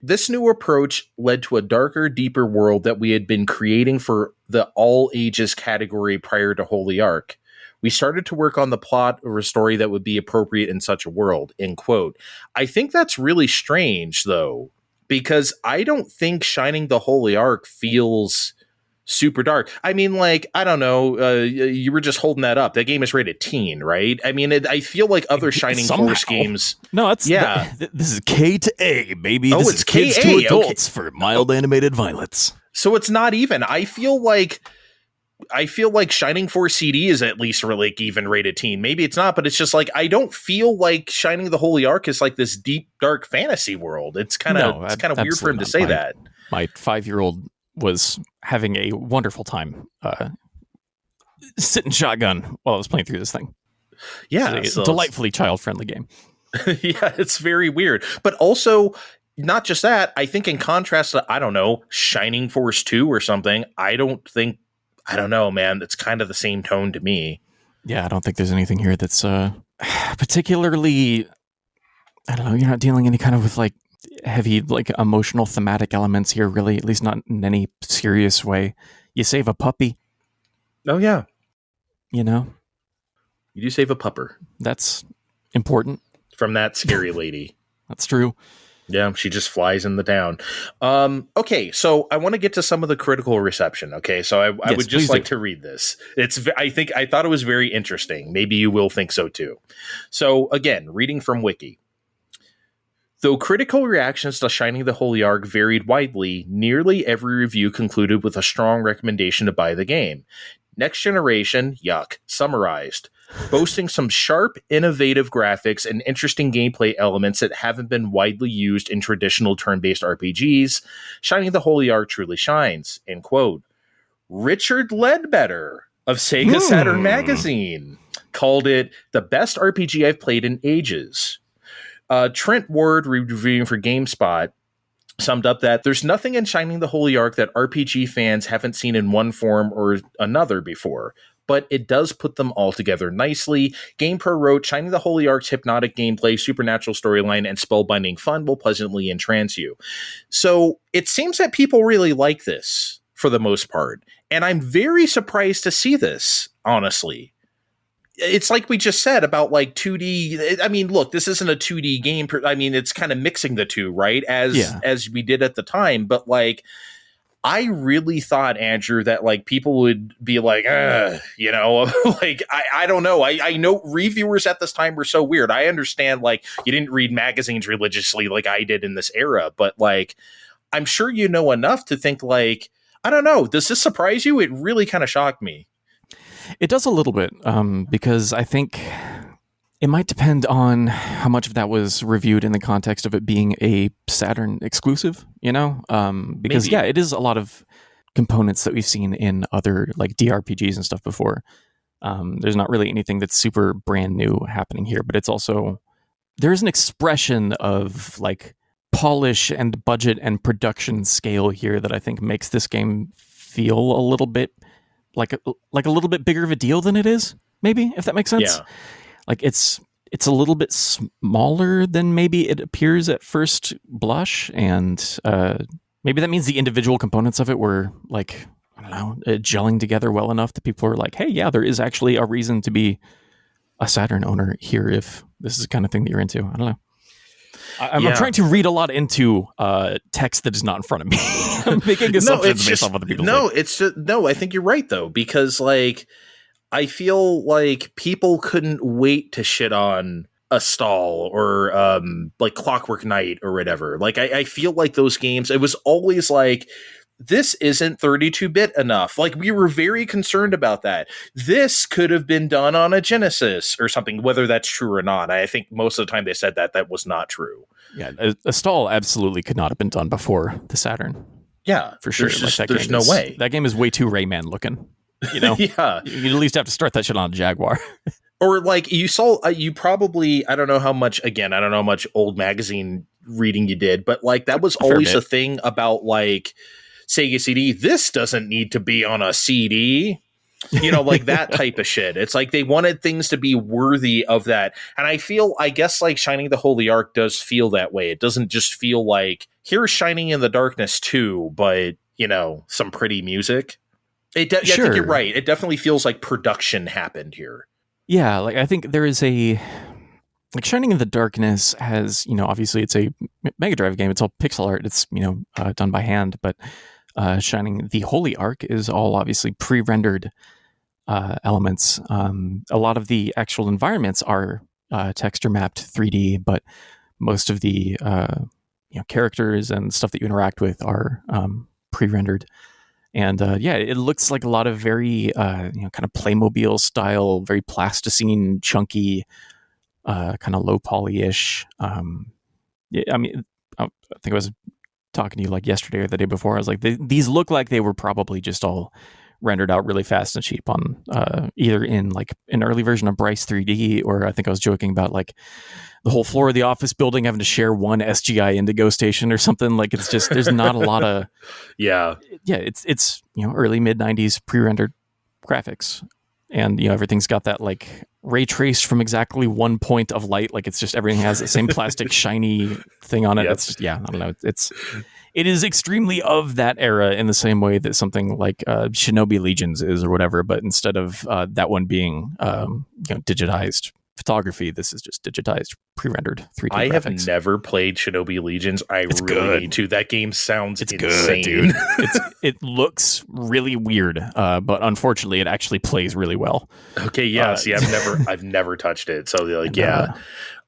This new approach led to a darker, deeper world that we had been creating for the all ages category prior to Holy Ark. We started to work on the plot of a story that would be appropriate in such a world," end quote. I think that's really strange, though, because I don't think Shining the Holy Ark feels super dark. I don't know. You were just holding that up. That game is rated teen, right? I feel like other Shining Force games. No, this is K to A, baby. This is kids to adults for mild animated violence. So it's not even. I feel like Shining Force CD is at least even rated teen. Maybe it's not, but it's just I don't feel like Shining the Holy Ark is this deep, dark fantasy world. It's kind of weird for him to say that. My 5-year-old was having a wonderful time sitting shotgun while I was playing through this thing. Yeah, it's a delightfully child-friendly game. Yeah, it's very weird. But also, not just that, I think in contrast to, I don't know, Shining Force 2 or something, I don't know, man. It's kind of the same tone to me. Yeah, I don't think there's anything here that's particularly, I don't know, you're not dealing any kind of with heavy emotional thematic elements here, really, at least not in any serious way. You save a puppy. Oh, yeah. You do save a pupper. That's important. From that scary lady. That's true. Yeah, she just flies in the town. Okay, so I want to get to some of the critical reception. Okay, so I would just like to read this. I thought it was very interesting. Maybe you will think so too. So again, reading from Wiki. Though critical reactions to Shining the Holy Ark varied widely, nearly every review concluded with a strong recommendation to buy the game. Next Generation, yuck, summarized. Boasting some sharp, innovative graphics and interesting gameplay elements that haven't been widely used in traditional turn-based RPGs, Shining the Holy Ark truly shines, end quote. Richard Ledbetter of Sega Saturn magazine called it the best RPG I've played in ages. Trent Ward, reviewing for GameSpot, summed up that there's nothing in Shining the Holy Ark that RPG fans haven't seen in one form or another before, but it does put them all together nicely. GamePro wrote, Shining the Holy Ark's hypnotic gameplay, supernatural storyline, and spellbinding fun will pleasantly entrance you. So it seems that people really like this for the most part, and I'm very surprised to see this, honestly. It's like we just said about 2D. Look, this isn't a 2D game. It's kind of mixing the two, right? As we did at the time. But I really thought, Andrew, that people would be I don't know. I know reviewers at this time were so weird. I understand you didn't read magazines religiously like I did in this era, but I'm sure you know enough to think I don't know. Does this surprise you? It really kind of shocked me. It does a little bit, because I think It might depend on how much of that was reviewed in the context of it being a Saturn exclusive, because Maybe. yeah, it is a lot of components that we've seen in other like DRPGs and stuff before. There's not really anything that's super brand new happening here, but it's also, there's an expression of like polish and budget and production scale here that I think makes this game feel a little bit like a little bit bigger of a deal than it is, maybe, if that makes sense. Yeah. Like it's a little bit smaller than maybe it appears at first blush, and maybe that means the individual components of it were like, I don't know, gelling together well enough that people are like, hey, yeah, there is actually a reason to be a Saturn owner here if this is the kind of thing that you're into. I don't know. I'm trying to read a lot into text that is not in front of me. I'm making assumptions based on other people. I think you're right though, because like I feel like people couldn't wait to shit on a stall or like Clockwork Knight or whatever. Like I feel like those games, it was always like, this isn't 32-bit enough. Like we were very concerned about that. This could have been done on a Genesis or something, whether that's true or not. I think most of the time they said that was not true. Yeah, a stall absolutely could not have been done before the Saturn. Yeah, for sure. There's no way. That game is way too Rayman looking. Yeah, you at least have to start that shit on a Jaguar. Or like you saw, you probably, I don't know how much old magazine reading you did, but like that was always a thing about like Sega CD. This doesn't need to be on a CD, like that type of shit. It's like they wanted things to be worthy of that. And I guess like Shining the Holy Ark does feel that way. It doesn't just feel like here's Shining in the Darkness 2, but some pretty music. Sure. I think you're right. It definitely feels like production happened here. Yeah, like I think there is like Shining in the Darkness has, obviously it's a Mega Drive game. It's all pixel art. It's, done by hand, but Shining the Holy Ark is all obviously pre-rendered elements. A lot of the actual environments are texture mapped 3D, but most of the characters and stuff that you interact with are pre-rendered. And it looks like a lot of very kind of Playmobil style, very plasticine, chunky, kind of low poly-ish. I think I was talking to you like yesterday or the day before. I was like, these look like they were probably just all rendered out really fast and cheap on either in like an early version of Bryce 3D, or I think I was joking about like the whole floor of the office building having to share one SGI Indigo station or something. Like it's just, there's not a lot of it's early mid 90s pre-rendered graphics, and everything's got that like ray traced from exactly one point of light. Like it's just, everything has the same plastic shiny thing on it. Yep. It's just, I don't know. It is extremely of that era in the same way that something like Shinobi Legions is or whatever, but instead of that one being digitized photography, this is just digitized pre-rendered 3D graphics. I have never played Shinobi Legions. It's really good. Need to. That game sounds insane. Good, dude. It looks really weird, but unfortunately it actually plays really well. Okay, yeah. See, I've never touched it. So like,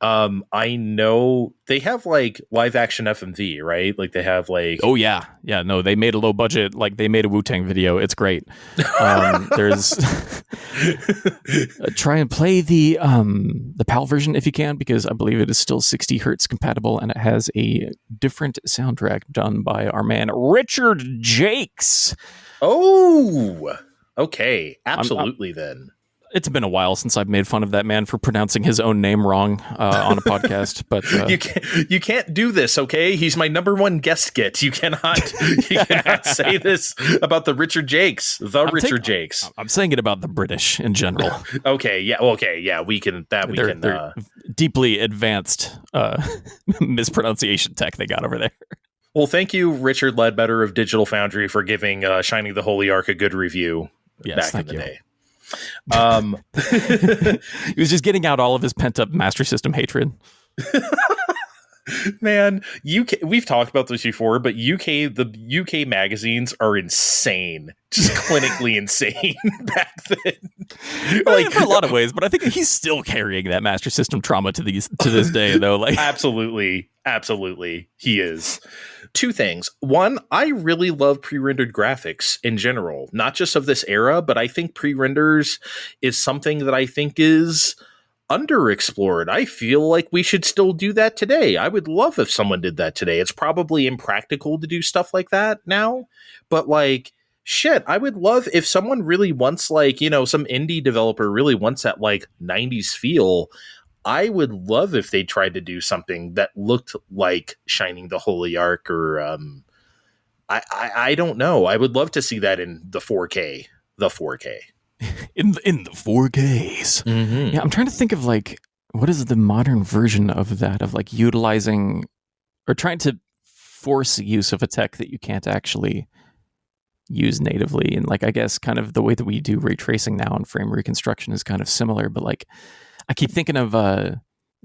I know they have like live action FMV, right? Like they have like, oh yeah, no, they made a low budget, like they made a Wu-Tang video. It's great. There's try and play the PAL version if you can, because I believe it is still 60 hertz compatible, and it has a different soundtrack done by our man Richard Jakes. Oh, okay, absolutely. Then it's been a while since I've made fun of that man for pronouncing his own name wrong on a podcast, but you can't do this, okay? He's my number one guest get. You cannot say this about the Richard Jakes, Richard Jakes. I'm saying it about the British in general. Okay, yeah, we can. They're deeply advanced mispronunciation tech they got over there. Well, thank you, Richard Ledbetter of Digital Foundry, for giving Shining the Holy Ark a good review back in the day. He was just getting out all of his pent-up Master System hatred. Man, we've talked about this before, but the UK magazines are insane, just clinically insane back then. Like for a lot of ways, but I think he's still carrying that Master System trauma to this day, though. Like absolutely, he is. Two things. One, I really love pre-rendered graphics in general, not just of this era, but I think pre-renders is something that I think is underexplored. I feel like we should still do that today. I would love if someone did that today. It's probably impractical to do stuff like that now, but like, shit, I would love if someone really wants, like, you know, some indie developer really wants that like 90s feel. I would love if they tried to do something that looked like Shining the Holy Ark, or I don't know. I would love to see that in the 4K. The 4K. in the 4Ks. Mm-hmm. Yeah, I'm trying to think of like what is the modern version of that, of like utilizing or trying to force use of a tech that you can't actually use natively. And like, I guess kind of the way that we do ray tracing now and frame reconstruction is kind of similar, but like I keep thinking of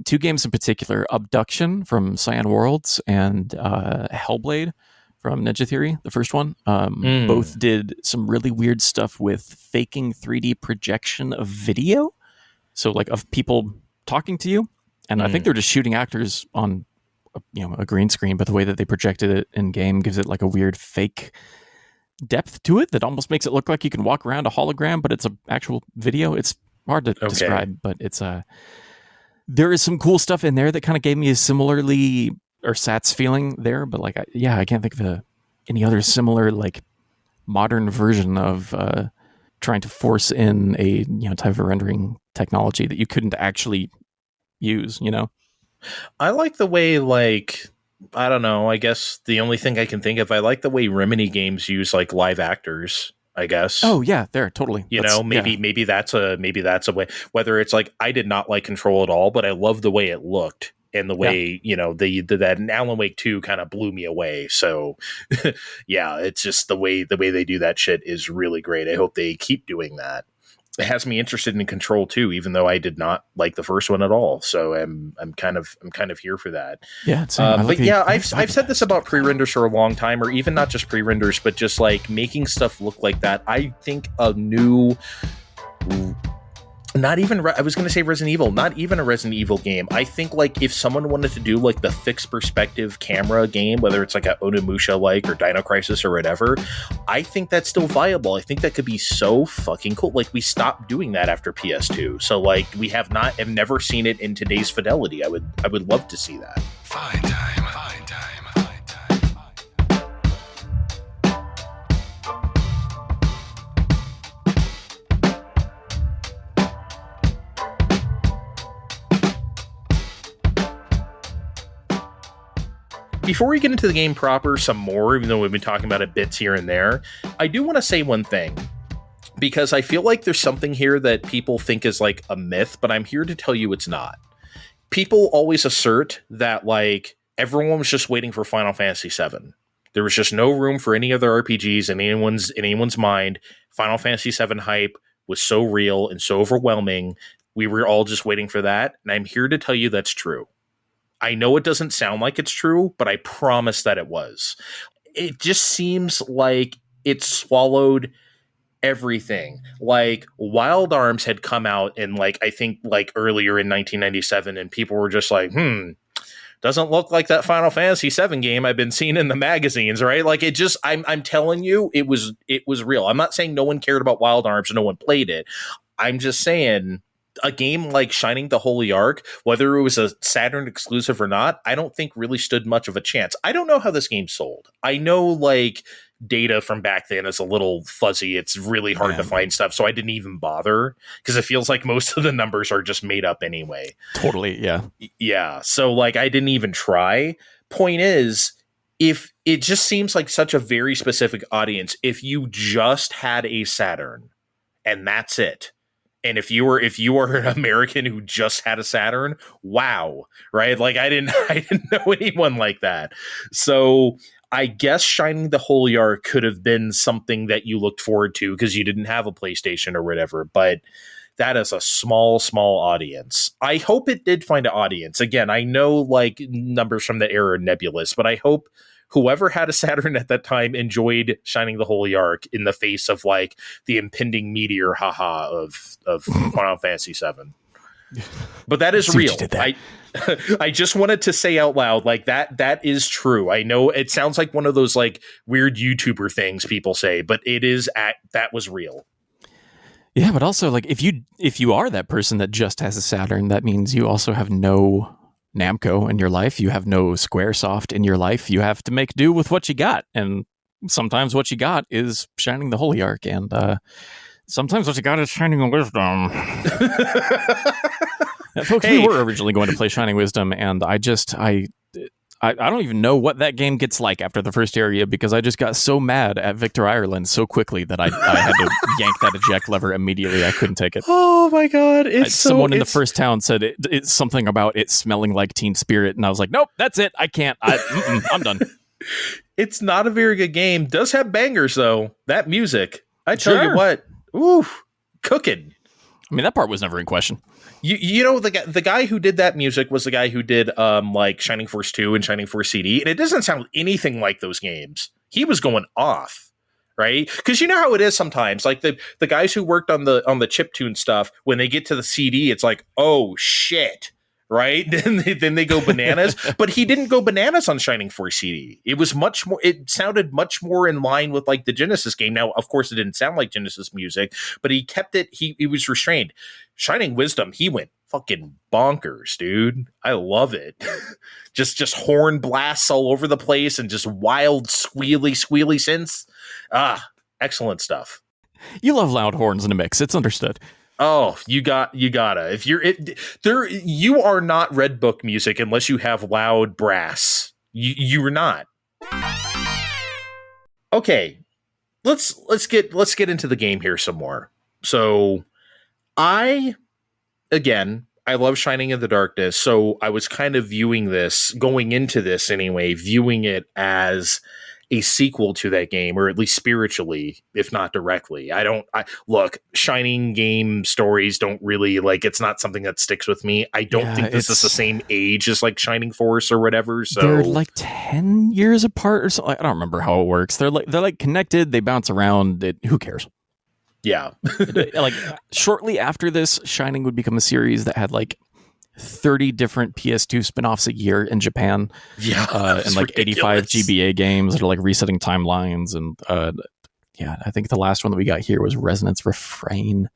two games in particular, Abduction from Cyan Worlds and Hellblade from Ninja Theory, the first one. Both did some really weird stuff with faking 3D projection of video. So like of people talking to you. And I think they're just shooting actors on a green screen, but the way that they projected it in game gives it like a weird fake depth to it that almost makes it look like you can walk around a hologram, but it's an actual video. It's hard to describe, but it's there is some cool stuff in there that kind of gave me a similarly or Sats feeling there, but like I can't think of any other similar like modern version of trying to force in a type of rendering technology that you couldn't actually use. I like the way, like, I don't know, I guess the only thing I can think of, I like the way Remedy games use like live actors, I guess. Oh yeah, there, totally. Maybe that's a way, whether it's like, I did not like Control at all, but I love the way it looked and the way, they did that. And Alan Wake 2 kind of blew me away. So yeah, it's just the way they do that shit is really great. I hope they keep doing that. It has me interested in Control 2, even though I did not like the first one at all. So I'm kind of here for that. Yeah, I've said this about pre-renders for a long time, or even not just pre-renders, but just like making stuff look like that. I think a new, not even, I was going to say Resident Evil, not even a Resident Evil game. I think like if someone wanted to do like the fixed perspective camera game, whether it's like a Onimusha like or Dino Crisis or whatever, I think that's still viable. I think that could be so fucking cool. Like we stopped doing that after PS2. So like we have never seen it in today's fidelity. I would love to see that. Fine time. Before we get into the game proper some more, even though we've been talking about it bits here and there, I do want to say one thing, because I feel like there's something here that people think is like a myth, but I'm here to tell you it's not. People always assert that like everyone was just waiting for Final Fantasy VII. There was just no room for any other RPGs in anyone's mind. Final Fantasy VII hype was so real and so overwhelming. We were all just waiting for that. And I'm here to tell you that's true. I know it doesn't sound like it's true, but I promise that it was. It just seems like it swallowed everything. Like Wild Arms had come out in like, I think like earlier in 1997, and people were just like, doesn't look like that Final Fantasy VII game I've been seeing in the magazines, right? Like it just, I'm telling you, it was real. I'm not saying no one cared about Wild Arms or no one played it. I'm just saying a game like Shining the Holy Ark, whether it was a Saturn exclusive or not, I don't think really stood much of a chance. I don't know how this game sold. I know like data from back then is a little fuzzy. It's really hard to find stuff. So I didn't even bother because it feels like most of the numbers are just made up anyway. Totally. Yeah. Yeah. So like I didn't even try. Point is, if it just seems like such a very specific audience, if you just had a Saturn and that's it. And if you were an American who just had a Saturn, wow, right? Like I didn't know anyone like that. So I guess Shining the Holy Ark could have been something that you looked forward to because you didn't have a PlayStation or whatever. But that is a small audience. I hope it did find an audience. Again, I know like numbers from the era are nebulous, but I hope whoever had a Saturn at that time enjoyed Shining the Holy Ark in the face of like the impending meteor of Final Fantasy VII. But that is real. I just wanted to say out loud, like that is true. I know it sounds like one of those like weird YouTuber things people say, but that was real. Yeah, but also like if you are that person that just has a Saturn, that means you also have no Namco in your life. You have no Squaresoft in your life. You have to make do with what you got, and sometimes what you got is Shining the Holy Ark, and sometimes what you got is Shining Wisdom. Folks, we were originally going to play Shining Wisdom, and I don't even know what that game gets like after the first area, because I just got so mad at Victor Ireland so quickly that I had to yank that eject lever immediately. I couldn't take it. Oh my god! Someone in the first town said it's something about it smelling like Teen Spirit, and I was like, nope, that's it. I can't. I'm done. It's not a very good game. Does have bangers though. That music, I tell you what, ooh, cooking. I mean, that part was never in question. You know, the guy who did that music was the guy who did like Shining Force 2 and Shining Force CD, and it doesn't sound anything like those games. He was going off, right? Because you know how it is sometimes. Like the guys who worked on the chiptune stuff, when they get to the CD, it's like, oh shit, right? then they go bananas. But he didn't go bananas on Shining Force CD. It was much more. It sounded much more in line with like the Genesis game. Now, of course, it didn't sound like Genesis music, but he kept it. He was restrained. Shining Wisdom, he went fucking bonkers, dude. I love it. just horn blasts all over the place and just wild squealy synths. Excellent stuff. You love loud horns in a mix. It's understood. Oh, you gotta. If you are not Red Book music unless you have loud brass. You are not. Okay, let's get into the game here some more. So, I love Shining in the Darkness, so I was kind of viewing it as a sequel to that game, or at least spiritually, if not directly. Look, Shining game stories don't really, like, it's not something that sticks with me. I don't think this is the same age as like Shining Force or whatever. So they're like 10 years apart or something. I don't remember how it works. They're like connected. They bounce around. Who cares? Yeah. Like shortly after this, Shining would become a series that had like 30 different PS2 spin-offs a year in Japan. Yeah. And like ridiculous. 85 GBA games that are like resetting timelines. And I think the last one that we got here was Resonance Refrain,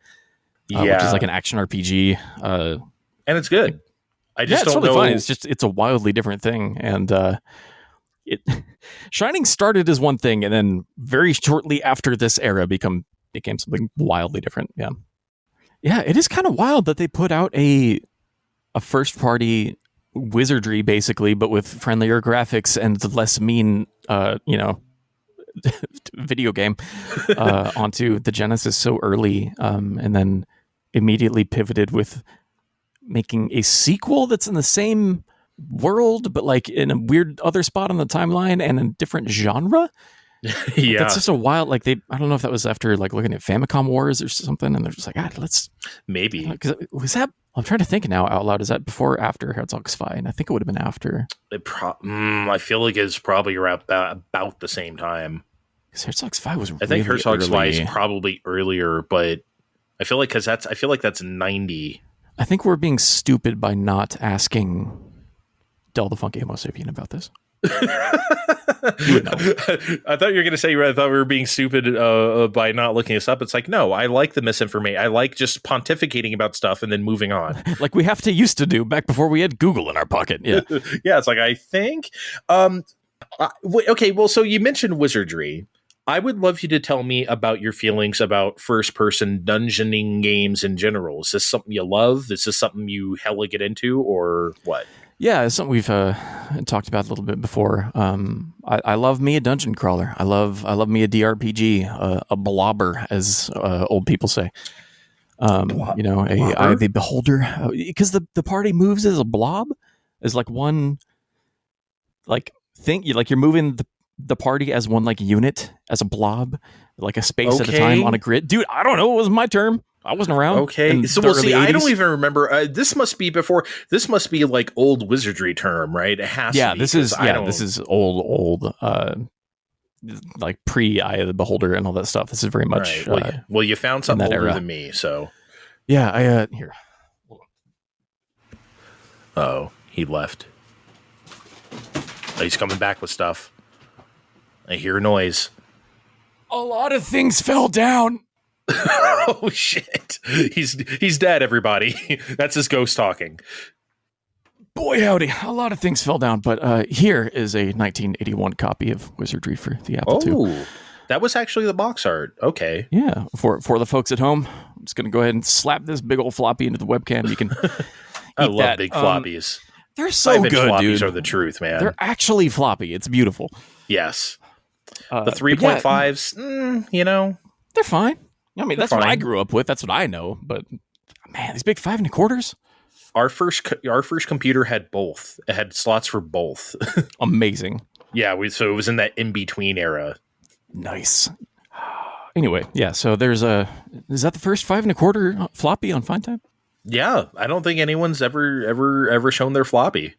which is like an action RPG. And it's good. It's totally fun. It's a wildly different thing. And Shining started as one thing, and then very shortly after this era became something wildly different. Yeah, it is kind of wild that they put out a first party wizardry basically, but with friendlier graphics and less mean video game onto the Genesis so early, and then immediately pivoted with making a sequel that's in the same world but like in a weird other spot on the timeline and a different genre. Yeah, that's just a wild, like, I don't know if that was after like looking at Famicom Wars or something, and they're just like, let's maybe, because was that, I'm trying to think now out loud, is that before or after Herzog Zwei? And I think it would have been after. I feel like it's probably around about the same time, because Herzog Zwei was I think Herzog Zwei is probably earlier, but I feel like that's 90. I think we're being stupid by not asking Del the Funky Homo Sapien about this. I thought you were going to say, I thought we were being stupid by not looking this up. It's like, no, I like the misinformation. I like just pontificating about stuff and then moving on. Like we have to used to do back before we had Google in our pocket. Yeah. Yeah. It's like, I think, okay. Well, so you mentioned wizardry. I would love you to tell me about your feelings about first person dungeoning games in general. Is this something you love? Is this something you hella get into, or what? Yeah, it's something we've talked about a little bit before. I love me a dungeon crawler. I love me a DRPG, a blobber, as old people say. Eye of the beholder, because the party moves as a blob, as like one like thing. You're moving the party as one like unit, as a blob, like a space at a time on a grid. Dude, I don't know. It was my term. I wasn't around. Okay, so we'll see. 80s. I don't even remember. This must be before. This must be like old wizardry term, right? It has. Yeah, to be, this is old. Like pre Eye of the Beholder and all that stuff. This is very much. Right. Well, you found something older than me, so. Yeah, I here. Oh, he left. Oh, he's coming back with stuff. I hear a noise. A lot of things fell down. Oh shit! He's dead. Everybody, that's his ghost talking. Boy, howdy! A lot of things fell down, but here is a 1981 copy of Wizardry for the Apple II. Oh, that was actually the box art. Okay. Yeah, for the folks at home, I'm just gonna go ahead and slap this big old floppy into the webcam. You can. I love big floppies. They're so good, floppies dude. Are the truth, man. They're actually floppy. It's beautiful. Yes. The 3.5s, they're fine. I mean, that's fine. what I grew up with. That's what I know. But man, these big 5 1/4s. Our first computer had both. It had slots for both. Amazing. Yeah, so it was in that in between era. Nice. Anyway, yeah. So is that the first 5 1/4 floppy on Fine Time? Yeah, I don't think anyone's ever shown their floppy.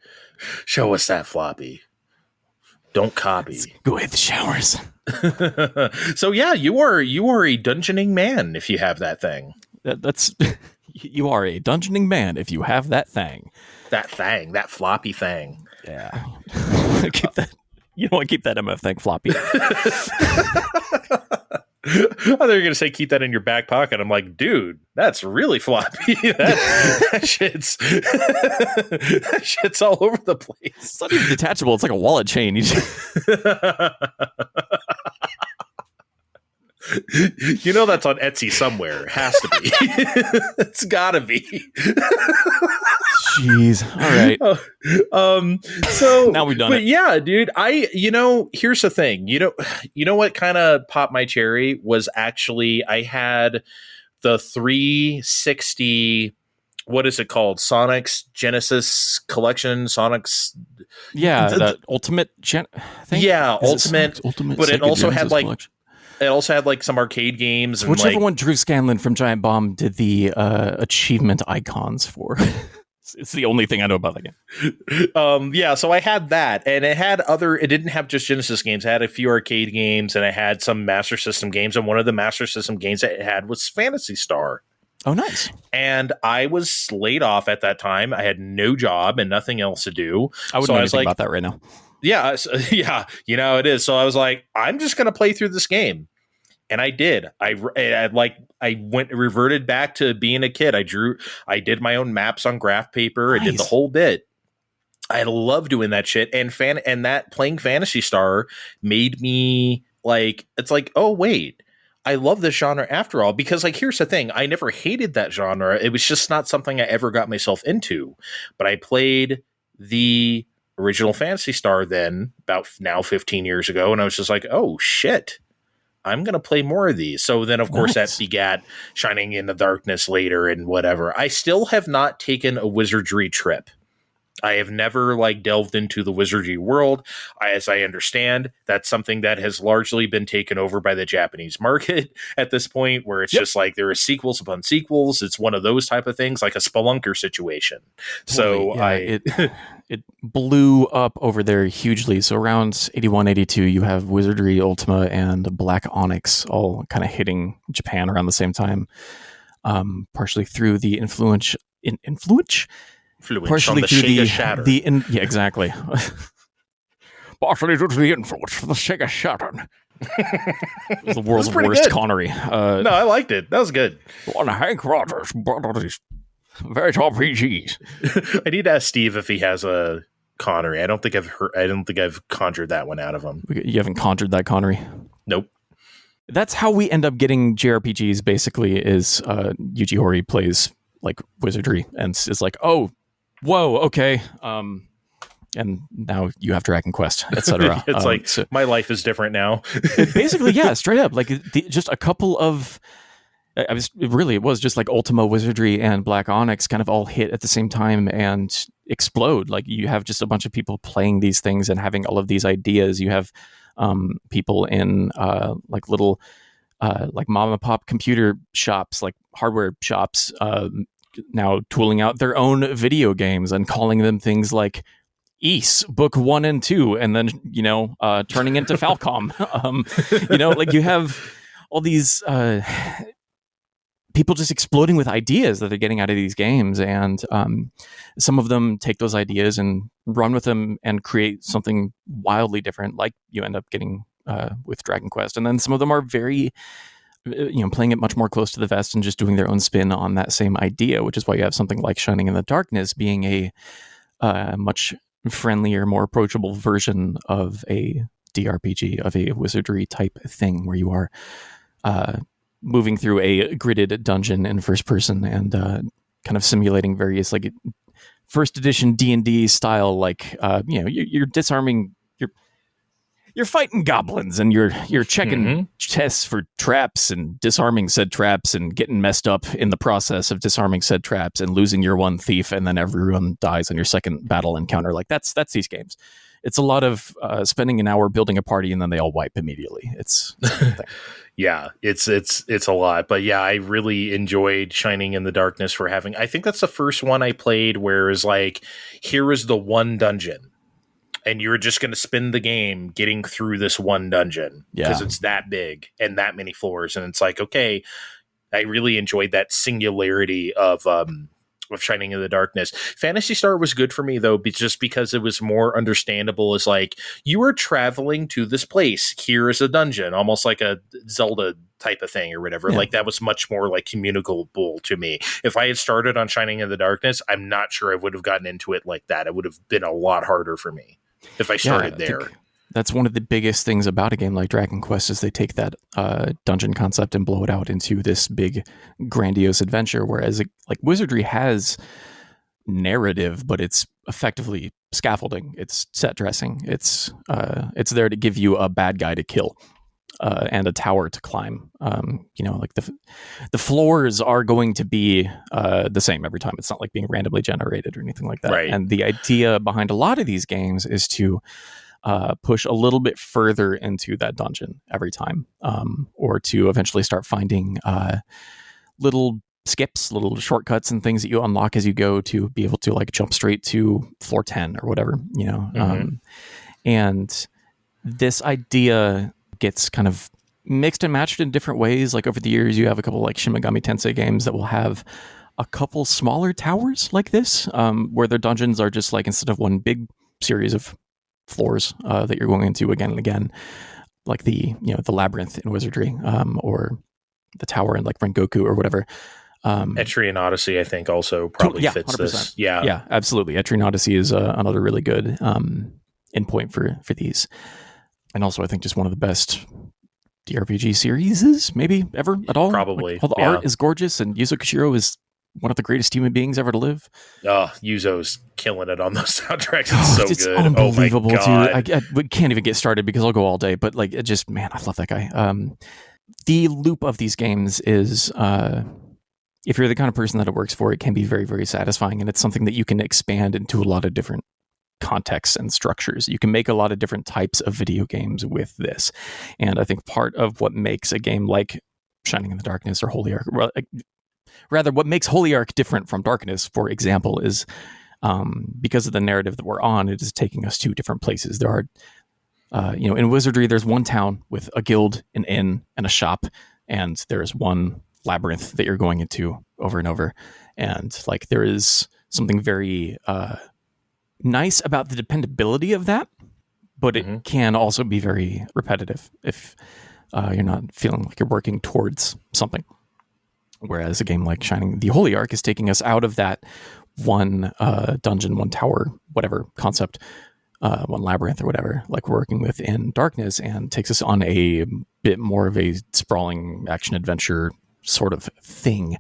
Show us that floppy. Don't copy. Let's go hit the showers. So yeah, you are a dungeoning man if you have that thing. That's you are a dungeoning man if you have that thing. That floppy thing. Yeah. Keep that. You don't want to keep that MF thing floppy. Oh, they're going to say keep that in your back pocket. I'm like, dude, that's really floppy. that shit's all over the place. It's not even detachable. It's like a wallet chain. You know that's on Etsy somewhere. It has to be. It's gotta be. Jeez. All right. So now we've done it. Yeah, dude. Here's the thing. You know what kind of popped my cherry was actually I had the 360. What is it called? Sonic's Genesis Collection. Sonic's. Yeah, the Ultimate. Thing? Yeah, Ultimate. But it also had like. Collection? It also had like some arcade games. And whichever one Drew Scanlon from Giant Bomb did the achievement icons for. It's the only thing I know about that game. Yeah, so I had that, and it didn't have just Genesis games. It had a few arcade games, and I had some Master System games, and one of the Master System games that it had was Phantasy Star. Oh, nice. And I was laid off at that time. I had no job and nothing else to do. I wouldn't know anything about that right now. Yeah, it is. So I was like, I'm just going to play through this game. And I did. I reverted back to being a kid. I did my own maps on graph paper. Nice. I did the whole bit. I love doing that shit. And that playing Phantasy Star made me like, it's like, oh wait, I love this genre after all. Because like, here's the thing. I never hated that genre. It was just not something I ever got myself into. But I played the original Phantasy Star then about now 15 years ago. And I was just like, oh shit. I'm going to play more of these. So then, of course, that begat Shining in the Darkness later and whatever. I still have not taken a wizardry trip. I have never delved into the wizardry world. As I understand, that's something that has largely been taken over by the Japanese market at this point, where it's just like there are sequels upon sequels. It's one of those type of things, like a Spelunker situation. Totally. So it blew up over there hugely. So around 81, 82, you have Wizardry Ultima and Black Onyx all kind of hitting Japan around the same time, partially through the influence. Partially through Sega Saturn. Yeah, exactly. Partially due to the influence from the Sega Saturn. It was the world's worst good. Connery. No, I liked it. That was good. On Hank Rogers brought all these very top PGs. I need to ask Steve if he has a Connery. I don't think I've conjured that one out of him. You haven't conjured that Connery? Nope. That's how we end up getting JRPGs. Basically, is Yuji Horii plays like wizardry and is like, oh. Whoa, okay. And now you have Dragon Quest, etc. It's my life is different now. Basically, yeah, straight up. Like just a couple of it was just like Ultima Wizardry and Black Onyx kind of all hit at the same time and explode. Like you have just a bunch of people playing these things and having all of these ideas. You have people in like little like mom and pop computer shops, like hardware shops, now tooling out their own video games and calling them things like East Book 1 and 2, and then turning into Falcom. Like you have all these people just exploding with ideas that they're getting out of these games, and some of them take those ideas and run with them and create something wildly different, like you end up getting with Dragon Quest. And then some of them are very playing it much more close to the vest and just doing their own spin on that same idea, which is why you have something like Shining in the Darkness being a much friendlier, more approachable version of a DRPG, of a wizardry type thing, where you are moving through a gridded dungeon in first person and kind of simulating various like first edition D&D style, like you're disarming, you're fighting goblins and you're checking tests for traps and disarming said traps and getting messed up in the process of disarming said traps and losing your one thief, and then everyone dies on your second battle encounter. Like that's these games. It's a lot of spending an hour building a party and then they all wipe immediately. It's yeah, it's a lot. But yeah, I really enjoyed Shining in the Darkness for having, I think that's the first one I played where it's like, here is the one dungeon. And you're just going to spend the game getting through this one dungeon because it's that big and that many floors. And it's like, okay, I really enjoyed that singularity of Shining in the Darkness. Phantasy Star was good for me, though, just because it was more understandable as like, you are traveling to this place. Here is a dungeon, almost like a Zelda type of thing or whatever. Like that was much more like communicable to me. If I had started on Shining in the Darkness, I'm not sure I would have gotten into it like that. It would have been a lot harder for me if I started there. That's one of the biggest things about a game like Dragon Quest is they take that dungeon concept and blow it out into this big grandiose adventure, whereas like Wizardry has narrative, but it's effectively scaffolding. It's set dressing. It's there to give you a bad guy to kill and a tower to climb. Like the floors are going to be the same every time. It's not like being randomly generated or anything like that. Right. And the idea behind a lot of these games is to push a little bit further into that dungeon every time, or to eventually start finding little skips, little shortcuts and things that you unlock as you go to be able to like jump straight to floor 10 or whatever, and this idea gets kind of mixed and matched in different ways. Like over the years, you have a couple like Shin Megami Tensei games that will have a couple smaller towers like this, where their dungeons are just like, instead of one big series of floors that you're going into again and again, like the labyrinth in Wizardry, or the tower in like Rengoku or whatever. Etrian Odyssey, I think, also probably fits 100%. This. Yeah, absolutely. Etrian Odyssey is another really good endpoint for these. And also, I think just one of the best DRPG series maybe ever at all. Probably. Like, all the art is gorgeous, and Yuzo Koshiro is one of the greatest human beings ever to live. Oh, Yuzo's killing it on those soundtracks. It's so it's good. Unbelievable, oh my God. Dude. I can't even get started because I'll go all day. But like, it just, man, I love that guy. The loop of these games is, if you're the kind of person that it works for, it can be very, very satisfying, and it's something that you can expand into a lot of different contexts and structures. You can make a lot of different types of video games with this, and I think part of what makes a game like Shining in the Darkness or Holy Ark, rather, what makes Holy Ark different from Darkness, for example, is because of the narrative that we're on, it is taking us to different places. There are, in Wizardry, there's one town with a guild, an inn, and a shop, and there's one labyrinth that you're going into over and over. And like, there is something very nice about the dependability of that, but it can also be very repetitive if you're not feeling like you're working towards something. Whereas a game like Shining the Holy Ark is taking us out of that one dungeon, one tower, whatever concept, one labyrinth or whatever, like we're working with in Darkness, and takes us on a bit more of a sprawling action adventure sort of thing,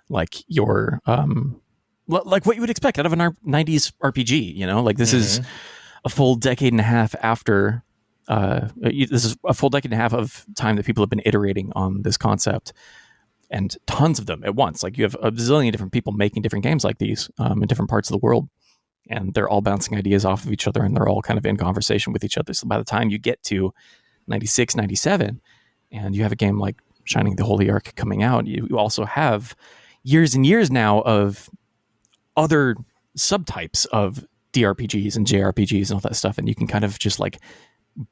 like your like what you would expect out of a 90s RPG. Like this is a full decade and a half after. This is a full decade and a half of time that people have been iterating on this concept, and tons of them at once. Like you have a bazillion different people making different games like these in different parts of the world, and they're all bouncing ideas off of each other, and they're all kind of in conversation with each other. So by the time you get to 96, 97, and you have a game like Shining the Holy Ark coming out, you also have years and years now of other subtypes of DRPGs and JRPGs and all that stuff, and you can kind of just like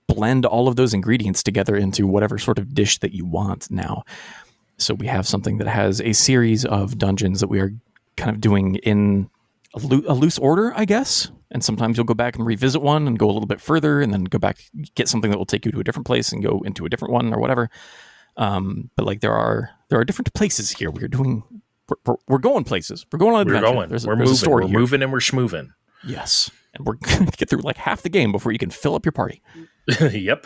blend all of those ingredients together into whatever sort of dish that you want now. So we have something that has a series of dungeons that we are kind of doing in a loose order, I guess. And sometimes you'll go back and revisit one and go a little bit further, and then go back, get something that will take you to a different place and go into a different one or whatever. But like there are different places here. We're going places. We're going on adventure. We're going. We're moving. We're moving and we're schmooving. Yes. And we're going to get through like half the game before you can fill up your party. Yep.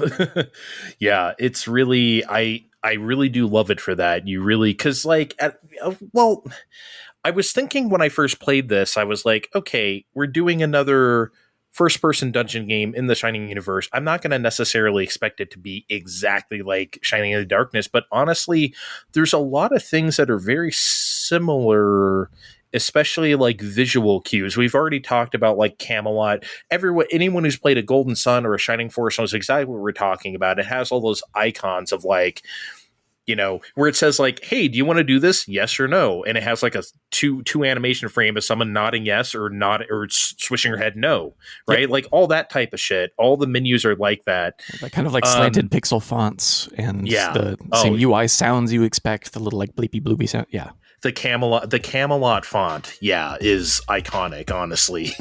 Yeah, it's really, I really do love it for that. You really, because like, I was thinking when I first played this, I was like, okay, we're doing another first-person dungeon game in the Shining universe. I'm not going to necessarily expect it to be exactly like Shining in the Darkness, but honestly, there's a lot of things that are very similar, especially like visual cues. We've already talked about like Camelot. Anyone who's played a Golden Sun or a Shining Force knows exactly what we're talking about. It has all those icons of like, you know, where it says like, hey, do you want to do this? Yes or no. And it has like a two animation frame of someone nodding yes or not, or swishing her head no, right? Yep. Like all that type of shit. All the menus are like that. Kind of like slanted pixel fonts and the same UI sounds you expect, the little like bleepy bloopy sound. Yeah. The Camelot font, is iconic, honestly.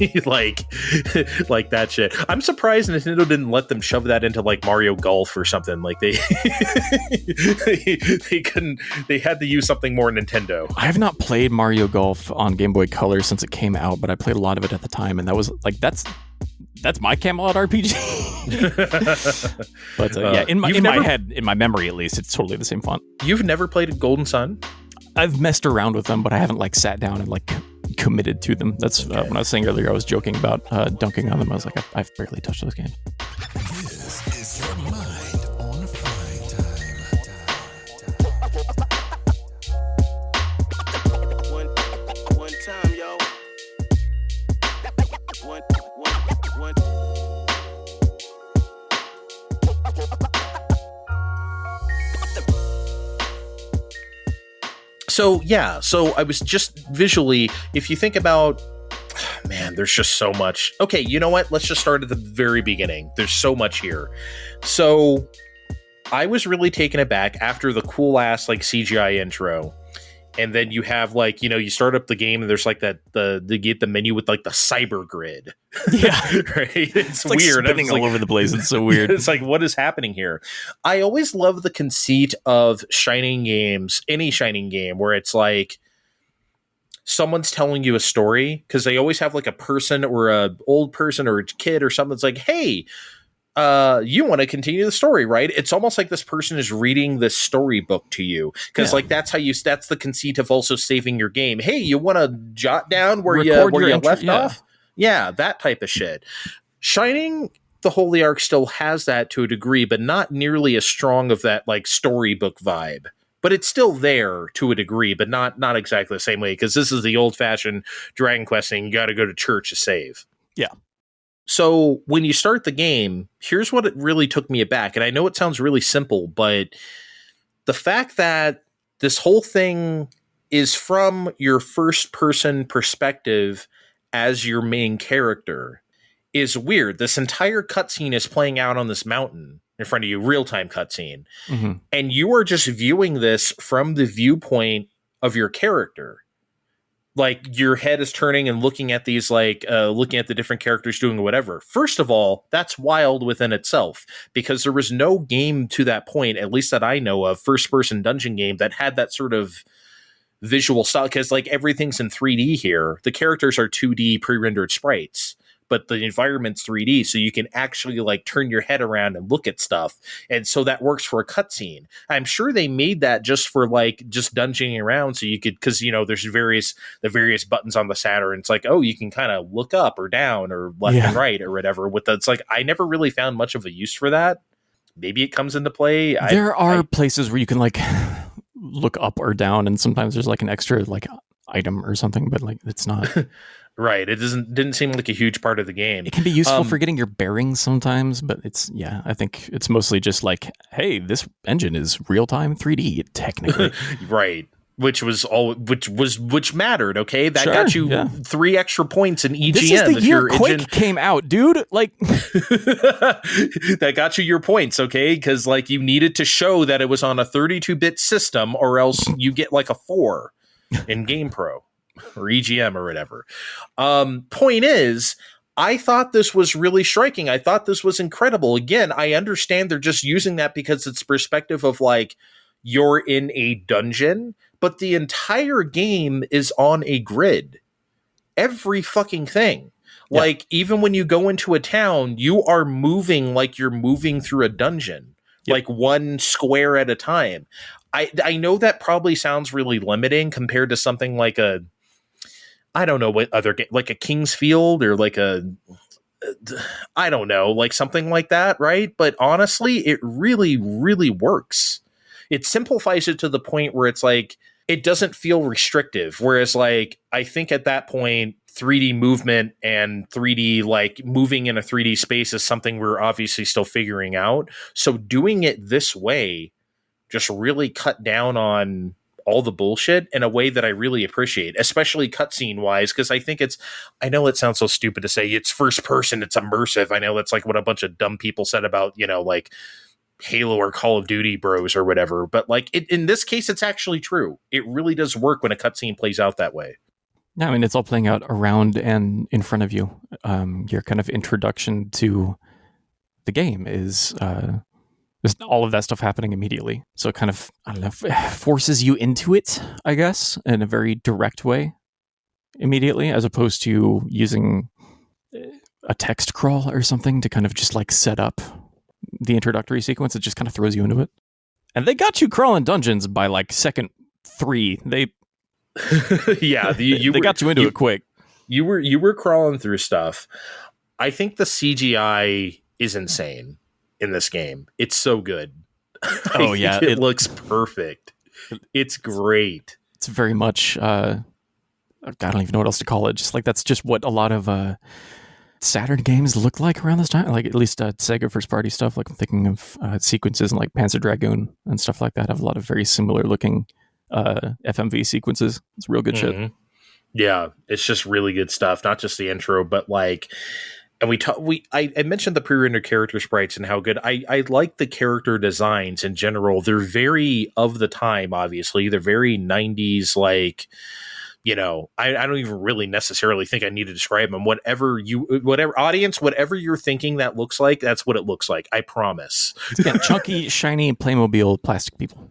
like that shit. I'm surprised Nintendo didn't let them shove that into like Mario Golf or something. Like they couldn't. They had to use something more Nintendo. I have not played Mario Golf on Game Boy Color since it came out, but I played a lot of it at the time, and that was like that's my Camelot RPG. But in my head, in my memory at least, it's totally the same font. You've never played a Golden Sun? I've messed around with them, but I haven't like sat down and like committed to them. That's when I was saying earlier, I was joking about dunking on them. I was like, I've barely touched those games. This is your mind on flying time. One time, yo. One. So I was just visually, if you think about, man, there's just so much. Okay, you know what? Let's just start at the very beginning. There's so much here. So I was really taken aback after the cool ass like CGI intro. And then you have like, you know, you start up the game and there's like the get the menu with like the cyber grid. Yeah. Right. It's like weird. Spinning all over the place. It's so weird. It's like, what is happening here? I always love the conceit of Shining games, any Shining game, where it's like someone's telling you a story, because they always have like a person or a old person or a kid or something that's like, hey, you want to continue the story, right? It's almost like this person is reading this storybook to you, because like that's the conceit of also saving your game. Hey, you want to jot down where you left off? Yeah, that type of shit. Shining the Holy Ark still has that to a degree, but not nearly as strong of that like storybook vibe. But it's still there to a degree, but not exactly the same way, because this is the old-fashioned Dragon Quest thing. You got to go to church to save. Yeah. So when you start the game, here's what it really took me aback. And I know it sounds really simple, but the fact that this whole thing is from your first-person perspective as your main character is weird. This entire cutscene is playing out on this mountain in front of you, real-time cutscene. Mm-hmm. And you are just viewing this from the viewpoint of your character. Like your head is turning and looking at these, like looking at the different characters doing whatever. First of all, that's wild within itself, because there was no game to that point, at least that I know of, first-person dungeon game that had that sort of visual style. Because like everything's in 3D here, the characters are 2D pre-rendered sprites, but the environment's 3D, so you can actually like turn your head around and look at stuff. And so that works for a cutscene. I'm sure they made that just for like just dungeoning around, so you could, because you know there's the various buttons on the Saturn. It's like, oh, you can kind of look up or down or left and right or whatever. It's like I never really found much of a use for that. Maybe it comes into play. There are places where you can like look up or down, and sometimes there's like an extra like item or something, but like it's not. Right. It didn't seem like a huge part of the game. It can be useful for getting your bearings sometimes, but I think it's mostly just like, hey, this engine is real-time 3D technically. Right. Which mattered, okay? That got you 3 extra points in EGM. This is the year Quake came out, dude. Like that got you your points, okay? Because like you needed to show that it was on a 32-bit system, or else you get like a 4 in GamePro. Or EGM or whatever. Point is, I thought this was really striking. I thought this was incredible. Again, I understand they're just using that because it's perspective of like you're in a dungeon, but the entire game is on a grid. Every fucking thing. Yeah. Like, even when you go into a town, you are moving like you're moving through a dungeon, like one square at a time. I know that probably sounds really limiting compared to something like I don't know what other game, like a King's Field or like I don't know, like something like that, right? But honestly, it really, really works. It simplifies it to the point where it's like, it doesn't feel restrictive. Whereas, like, I think at that point, 3D movement and 3D, like moving in a 3D space is something we're obviously still figuring out. So doing it this way just really cut down on all the bullshit in a way that I really appreciate, especially cutscene wise, because I know it sounds so stupid to say it's first person, it's immersive. I know that's like what a bunch of dumb people said about, like Halo or Call of Duty bros or whatever. But like in this case, it's actually true. It really does work when a cutscene plays out that way. Yeah, I mean, it's all playing out around and in front of you. Your kind of introduction to the game is there's all of that stuff happening immediately. So it kind of, I don't know, forces you into it, I guess, in a very direct way immediately, as opposed to using a text crawl or something to kind of just like set up the introductory sequence. It just kind of throws you into it. And they got you crawling dungeons by like second 3. They yeah, they got you into it quick. You were crawling through stuff. I think the CGI is insane in this game. It's so good. Oh yeah, it looks perfect. It's great. It's very much I don't even know what else to call it. Just like that's just what a lot of Saturn games look like around this time. Like at least Sega first party stuff. Like I'm thinking of sequences in like Panzer Dragoon and stuff like that have a lot of very similar looking FMV sequences. It's real good shit. Yeah, it's just really good stuff. Not just the intro, but like, and I mentioned the pre-rendered character sprites and how good I like the character designs in general. They're very of the time, obviously. They're very 90s, like, I don't even really necessarily think I need to describe them. Whatever audience, whatever you're thinking that looks like, that's what it looks like. I promise. Yeah, chunky, shiny Playmobil plastic people.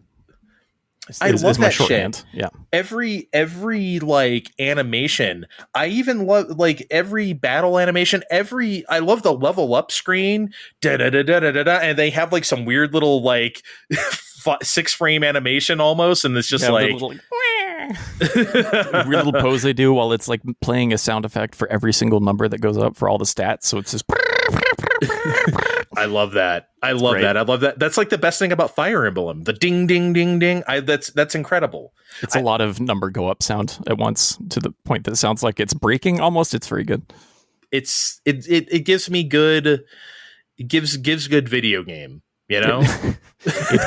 I love that shorthand. Yeah. Every like animation. I even love like every battle animation. I love the level up screen. And they have like some weird little like 6-frame animation almost, and it's just like weird little pose they do while it's like playing a sound effect for every single number that goes up for all the stats. So it's just. I love that. I love that. That's like the best thing about Fire Emblem. The ding, ding, ding, ding. That's incredible. It's a lot of number go up sound at once to the point that it sounds like it's breaking almost. It's very good. It gives me good. It gives good video game. It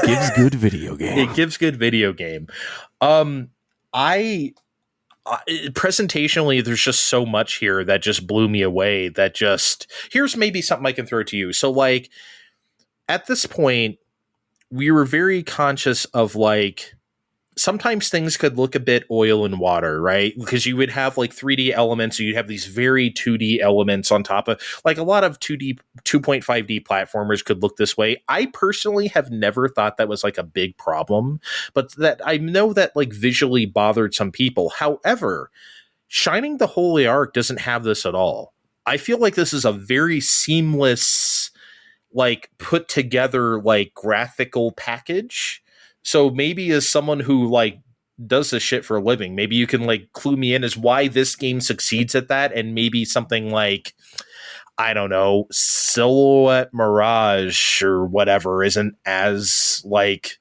gives good video game. It gives good video game. Presentationally, there's just so much here that just blew me away. Here's maybe something I can throw to you. So like at this point, we were very conscious of like, sometimes things could look a bit oil and water, right? Because you would have like 3D elements, or you'd have these very 2D elements on top of, like, a lot of 2D 2.5D platformers could look this way. I personally have never thought that was like a big problem, but that I know that like visually bothered some people. However, Shining the Holy Ark doesn't have this at all. I feel like this is a very seamless, like put together like graphical package. So maybe as someone who like does this shit for a living, maybe you can like clue me in as why this game succeeds at that, and maybe something like, I don't know, Silhouette Mirage or whatever isn't as like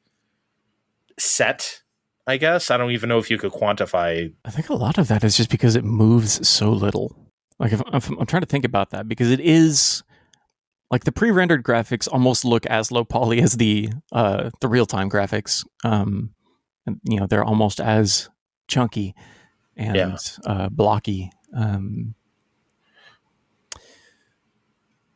set, I guess. I don't even know if you could quantify. I think a lot of that is just because it moves so little. Like if I'm trying to think about that, because it is like the pre-rendered graphics almost look as low poly as the real-time graphics. And they're almost as chunky and blocky. I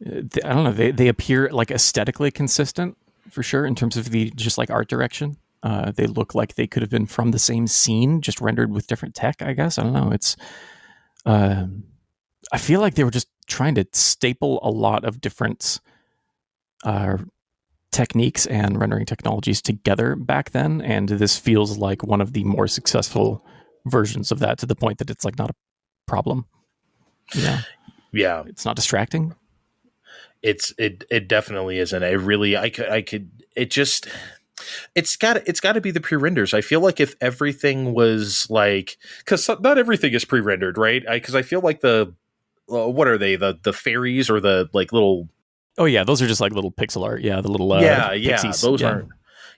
don't know. They appear like aesthetically consistent for sure in terms of the just like art direction. They look like they could have been from the same scene, just rendered with different tech, I guess. I don't know. It's I feel like they were just trying to staple a lot of different techniques and rendering technologies together back then, and this feels like one of the more successful versions of that, to the point that it's like not a problem. Yeah, it's not distracting. It definitely isn't. It's got to be the pre-renders. I feel like if everything was like, because not everything is pre-rendered, right? Because I feel like what are they, the fairies or the like little. Oh yeah, those are just like little pixel art. Yeah, the little pixies. Those aren't.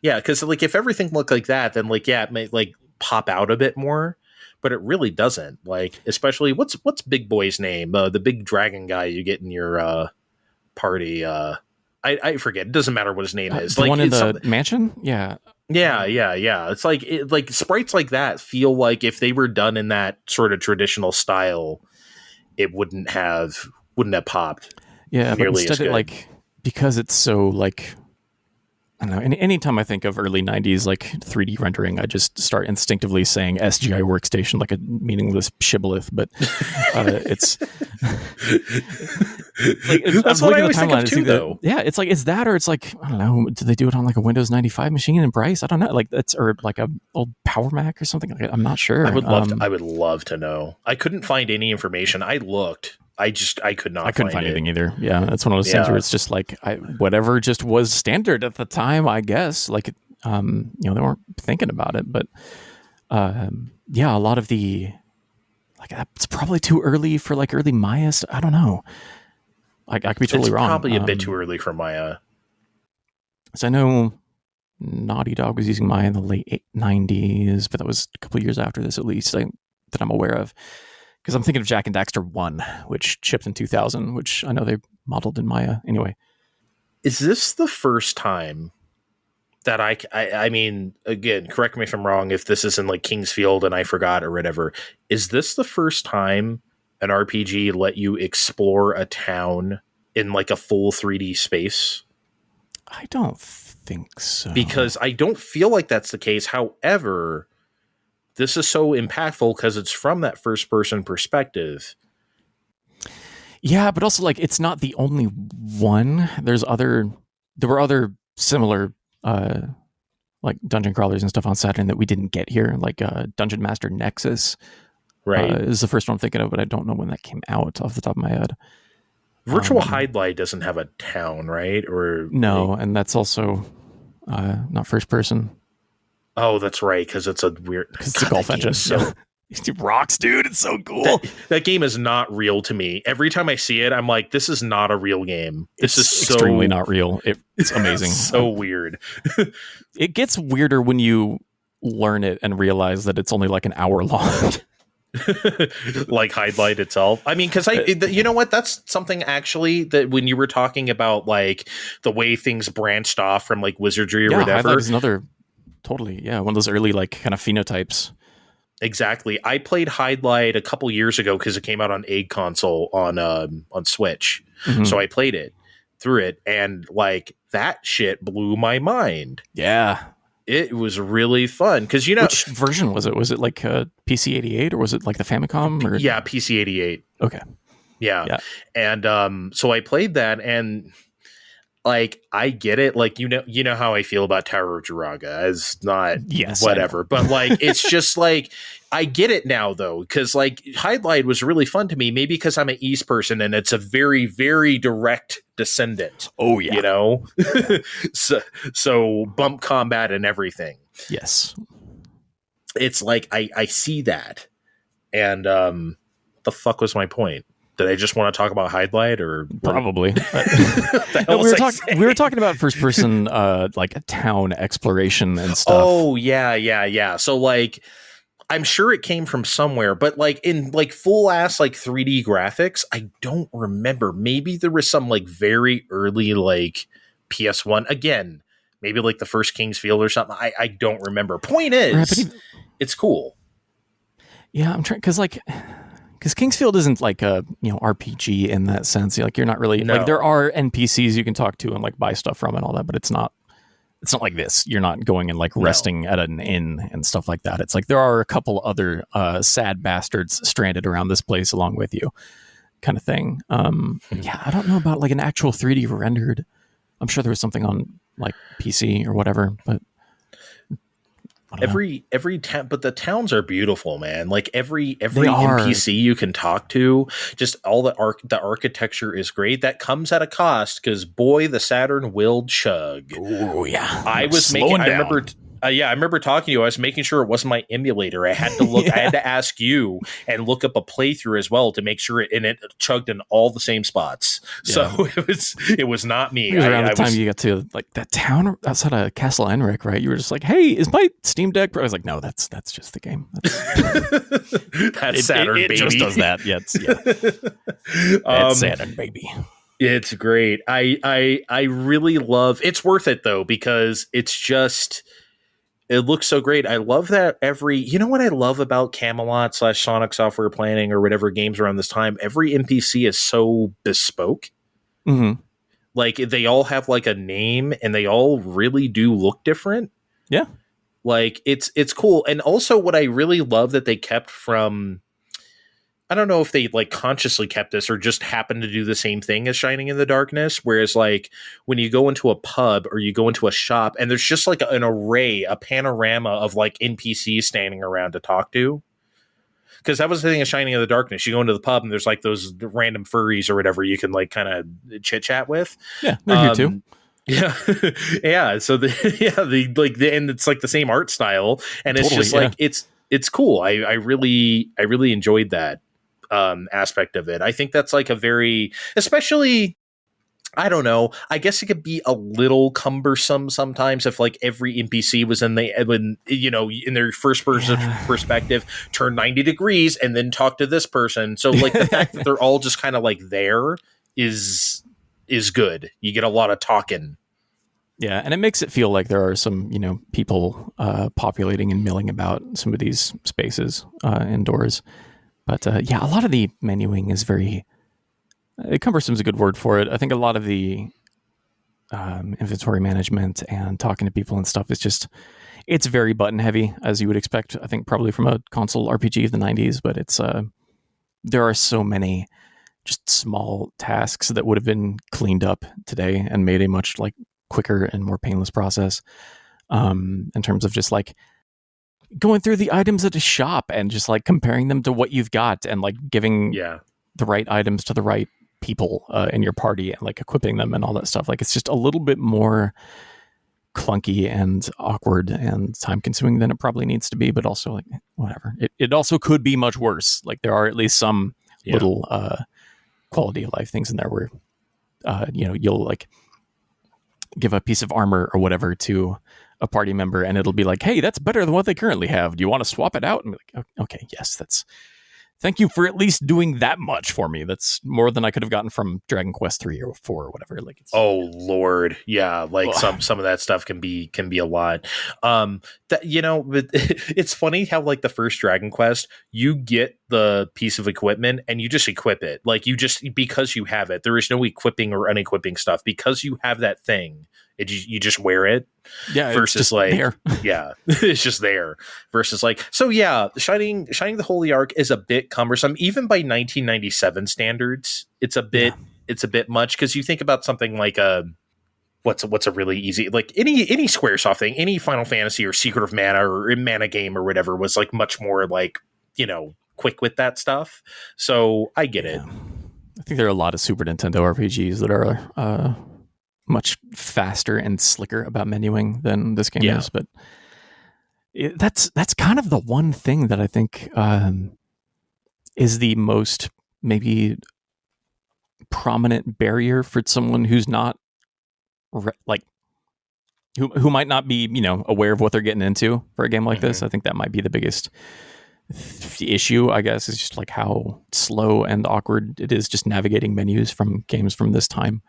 Yeah, because like if everything looked like that, then like it may like pop out a bit more, but it really doesn't. Like especially what's Big Boy's name? The big dragon guy you get in your party. I forget. It doesn't matter what his name is. The like one in the mansion. Yeah. It's like sprites like that feel like if they were done in that sort of traditional style, it wouldn't have popped. Yeah, but instead it like, because it's so like, I don't know, anytime I think of early 90s like 3D rendering, I just start instinctively saying SGI workstation like a meaningless shibboleth, but it's like, that's what I always think of too, though. It's like, it's that, or it's like, I don't know, do they do it on like a Windows 95 machine in Bryce? I don't know, like that's, or like a old Power Mac or something. Like, I'm not sure. I would love to know. I couldn't find any information. I looked. I couldn't find anything either. Yeah, that's one of those things where it's just like whatever just was standard at the time, I guess. Like, they weren't thinking about it, but a lot of the like it's probably too early for like early Maya. I don't know. I could be totally wrong. Probably a bit too early for Maya. So I know Naughty Dog was using Maya in the late 90s, but that was a couple of years after this, at least that I'm aware of. Because I'm thinking of Jack and Daxter 1, which shipped in 2000, which I know they modeled in Maya. Anyway. Is this the first time that I mean, again, correct me if I'm wrong, if this isn't like Kingsfield and I forgot or whatever, is this the first time an RPG let you explore a town in like a full 3D space? I don't think so. Because I don't feel like that's the case. However, this is so impactful because it's from that first person perspective. Yeah, but also like it's not the only one. There were other similar like dungeon crawlers and stuff on Saturn that we didn't get here, like Dungeon Master Nexus. Right, is the first one I'm thinking of, but I don't know when that came out off the top of my head. Virtual Hidelight doesn't have a town, right? Or no, and that's also not first person. Oh, that's right, because it's a weird. It's a golf engine. So it rocks, dude. It's so cool. That game is not real to me. Every time I see it, I'm like, this is not a real game. This is so extremely not real. It's amazing. So weird. It gets weirder when you learn it and realize that it's only like an hour long. Like Hidelight itself. I mean, because you know what? That's something actually that when you were talking about like the way things branched off from like wizardry or whatever. Hidelight is another. Totally, yeah. One of those early, like, kind of phenotypes. Exactly. I played Hidelight a couple years ago because it came out on Egg console on Switch. Mm-hmm. So I played it through it, and like that shit blew my mind. Yeah, it was really fun because which version was it? Was it like PC-88 or was it like the Famicom? Or? Yeah, PC-88. Okay. Yeah. And so I played that and. Like I get it, like you know how I feel about Tower of Jiraga as not whatever, but like it's just like I get it now though, because like Hidelight was really fun to me, maybe because I'm an East person and it's a very very direct descendant. Oh yeah, you know, so bump combat and everything. Yes, it's like I see that, and the fuck was my point? Did I just want to talk about Hidelight or probably? No, we were talking about first person like a town exploration and stuff. Oh yeah. So like I'm sure it came from somewhere, but like in like full ass like 3D graphics, I don't remember. Maybe there was some like very early like PS1 again, maybe like the first Kingsfield or something. I don't remember. Point is, it's cool. Yeah, I'm trying because Kingsfield isn't like a RPG in that sense. Like you're not really like there are NPCs you can talk to and like buy stuff from and all that, but it's not like this. You're not going and like resting at an inn and stuff like that. It's like there are a couple other sad bastards stranded around this place along with you, kind of thing. Yeah, I don't know about like an actual 3D rendered. I'm sure there was something on like PC or whatever, but every town, but the towns are beautiful, man. Like every NPC you can talk to, just all the architecture is great. That comes at a cost because boy, the Saturn will chug. Oh yeah, I remember talking to you. I was making sure it wasn't my emulator. I had to look. I had to ask you and look up a playthrough as well to make sure it chugged in all the same spots. Yeah. So it was not me. It was around the time you got to like that town outside of Castle Enric, right? You were just like, "Hey, is my Steam Deck?" I was like, "No, that's just the game. That's Saturn, baby. It just does that. Yeah, it's Saturn, baby." It's great. I really love. It's worth it though because it's just. It looks so great. I love that you know what I love about Camelot / Sonic Software Planning or whatever games around this time? Every NPC is so bespoke. Mm-hmm. Like they all have like a name and they all really do look different. Yeah. Like it's cool. And also what I really love that they kept from, I don't know if they like consciously kept this or just happened to do the same thing as Shining in the Darkness. Whereas like when you go into a pub or you go into a shop and there's just like an array, a panorama of like NPCs standing around to talk to. Because that was the thing of Shining in the Darkness. You go into the pub and there's like those random furries or whatever you can like kind of chit chat with. Yeah, they're here too. Yeah. Yeah. So and it's like the same art style. And it's just like, it's cool. I really enjoyed that. Aspect of it. I think that's like a very, especially, I don't know, I guess it could be a little cumbersome sometimes if like every NPC was in their first person perspective, turn 90 degrees and then talk to this person. So like the fact that they're all just kind of like there is good. You get a lot of talking. Yeah, and it makes it feel like there are some, people populating and milling about some of these spaces indoors. But a lot of the menuing is very cumbersome is a good word for it. I think a lot of the inventory management and talking to people and stuff is it's very button heavy, as you would expect, I think probably from a console RPG of the 90s. But it's there are so many just small tasks that would have been cleaned up today and made a much like quicker and more painless process in terms of just like going through the items at a shop and just like comparing them to what you've got and like giving the right items to the right people in your party and like equipping them and all that stuff. Like it's just a little bit more clunky and awkward and time consuming than it probably needs to be, but also like whatever. It also could be much worse. Like there are at least some little quality of life things in there where you'll like give a piece of armor or whatever to a party member and it'll be like, hey, that's better than what they currently have. Do you want to swap it out? And be like, okay, yes, thank you for at least doing that much for me. That's more than I could have gotten from Dragon Quest 3 or 4 or whatever. Like, Lord. Yeah. Like some of that stuff can be a lot. But it's funny how like the first Dragon Quest, you get the piece of equipment and you just equip it. Like because you have it, there is no equipping or unequipping stuff because you have that thing. You just wear it. Yeah. Versus it's like, there. Yeah, it's just there versus like, so yeah, Shining the Holy Ark is a bit cumbersome, even by 1997 standards. It's a bit much. Cause you think about something like what's a really easy, like any Squaresoft thing, any Final Fantasy or Secret of Mana or Mana game or whatever was like much more like, quick with that stuff. So I get it. I think there are a lot of Super Nintendo RPGs that are, much faster and slicker about menuing than this game is, but that's kind of the one thing that I think is the most maybe prominent barrier for someone who's not who might not be aware of what they're getting into for a game like this. I think that might be the biggest issue, I guess, is just like how slow and awkward it is just navigating menus from games from this time.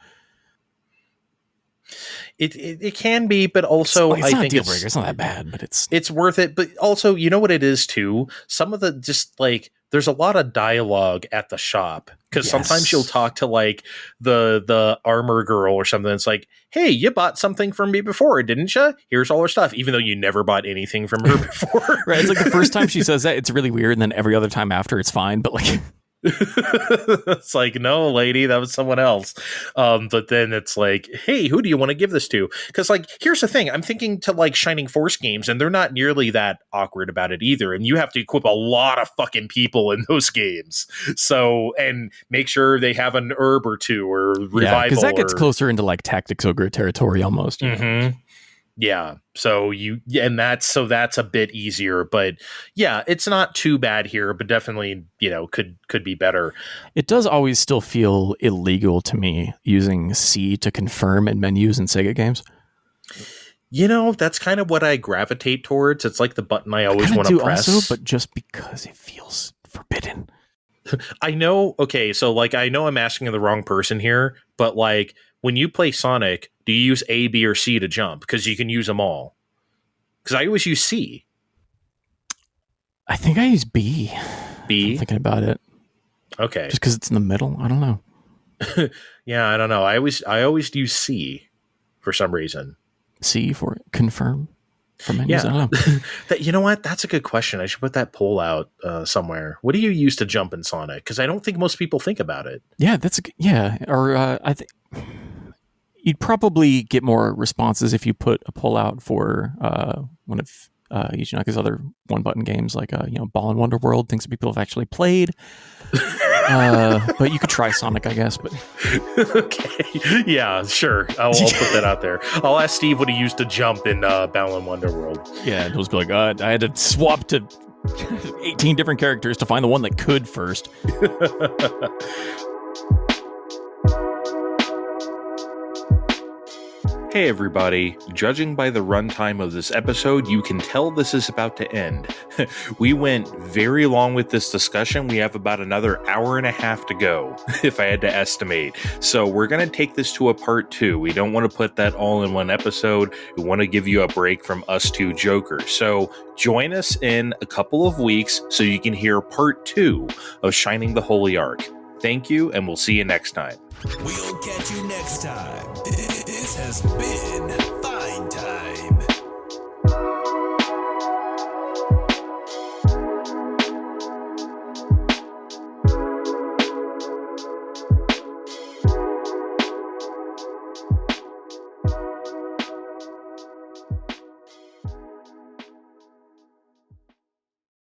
It can be, but also I think it's not that bad, but it's worth it. But also, you know what it is too? Some of the just like there's a lot of dialogue at the shop because sometimes you'll talk to like the armor girl or something. It's like, hey, you bought something from me before, didn't you? Here's all her stuff, even though you never bought anything from her before. Right? It's like the first time she says that, it's really weird, and then every other time after, it's fine. But like, It's like, no, lady, that was someone else. But then it's like, hey, who do you want to give this to? Because, like, here's the thing. I'm thinking to, like, Shining Force games, and they're not nearly that awkward about it either. And you have to equip a lot of fucking people in those games. So, and make sure they have an herb or two or revival. Yeah, because that gets closer into, like, Tactics Ogre territory almost. Mm-hmm. Yeah. So that's a bit easier, but yeah, it's not too bad here, but definitely, could be better. It does always still feel illegal to me using C to confirm in menus in Sega games. That's kind of what I gravitate towards. It's like the button I always want to press. Also, but just because it feels forbidden. I know. Okay. So like, I know I'm asking the wrong person here, but like when you play Sonic, do you use A, B, or C to jump? Because you can use them all. Because I always use C. I think I use B. B? I'm thinking about it. Okay. Just because it's in the middle? I don't know. Yeah, I don't know. I always use C for some reason. C for confirm? For menus? Yeah. I don't know. You know what? That's a good question. I should put that poll out somewhere. What do you use to jump in Sonic? Because I don't think most people think about it. Yeah, Or I think you'd probably get more responses if you put a poll out for one of Yuji Naka's other one-button games, like Ball and Wonder World, things that people have actually played. But you could try Sonic, I guess. But okay, yeah, sure. I'll put that out there. I'll ask Steve what he used to jump in Ball and Wonder World. Yeah, and he'll just be like, I had to swap to 18 different characters to find the one that could first. Hey everybody, judging by the runtime of this episode, you can tell this is about to end. We went very long with this discussion. We have about another hour and a half to go, if I had to estimate. So we're going to take this to a part 2. We don't want to put that all in one episode. We want to give you a break from us two jokers. So join us in a couple of weeks so you can hear part 2 of Shining the Holy Ark. Thank you, and we'll see you next time. We'll catch you next time. This has been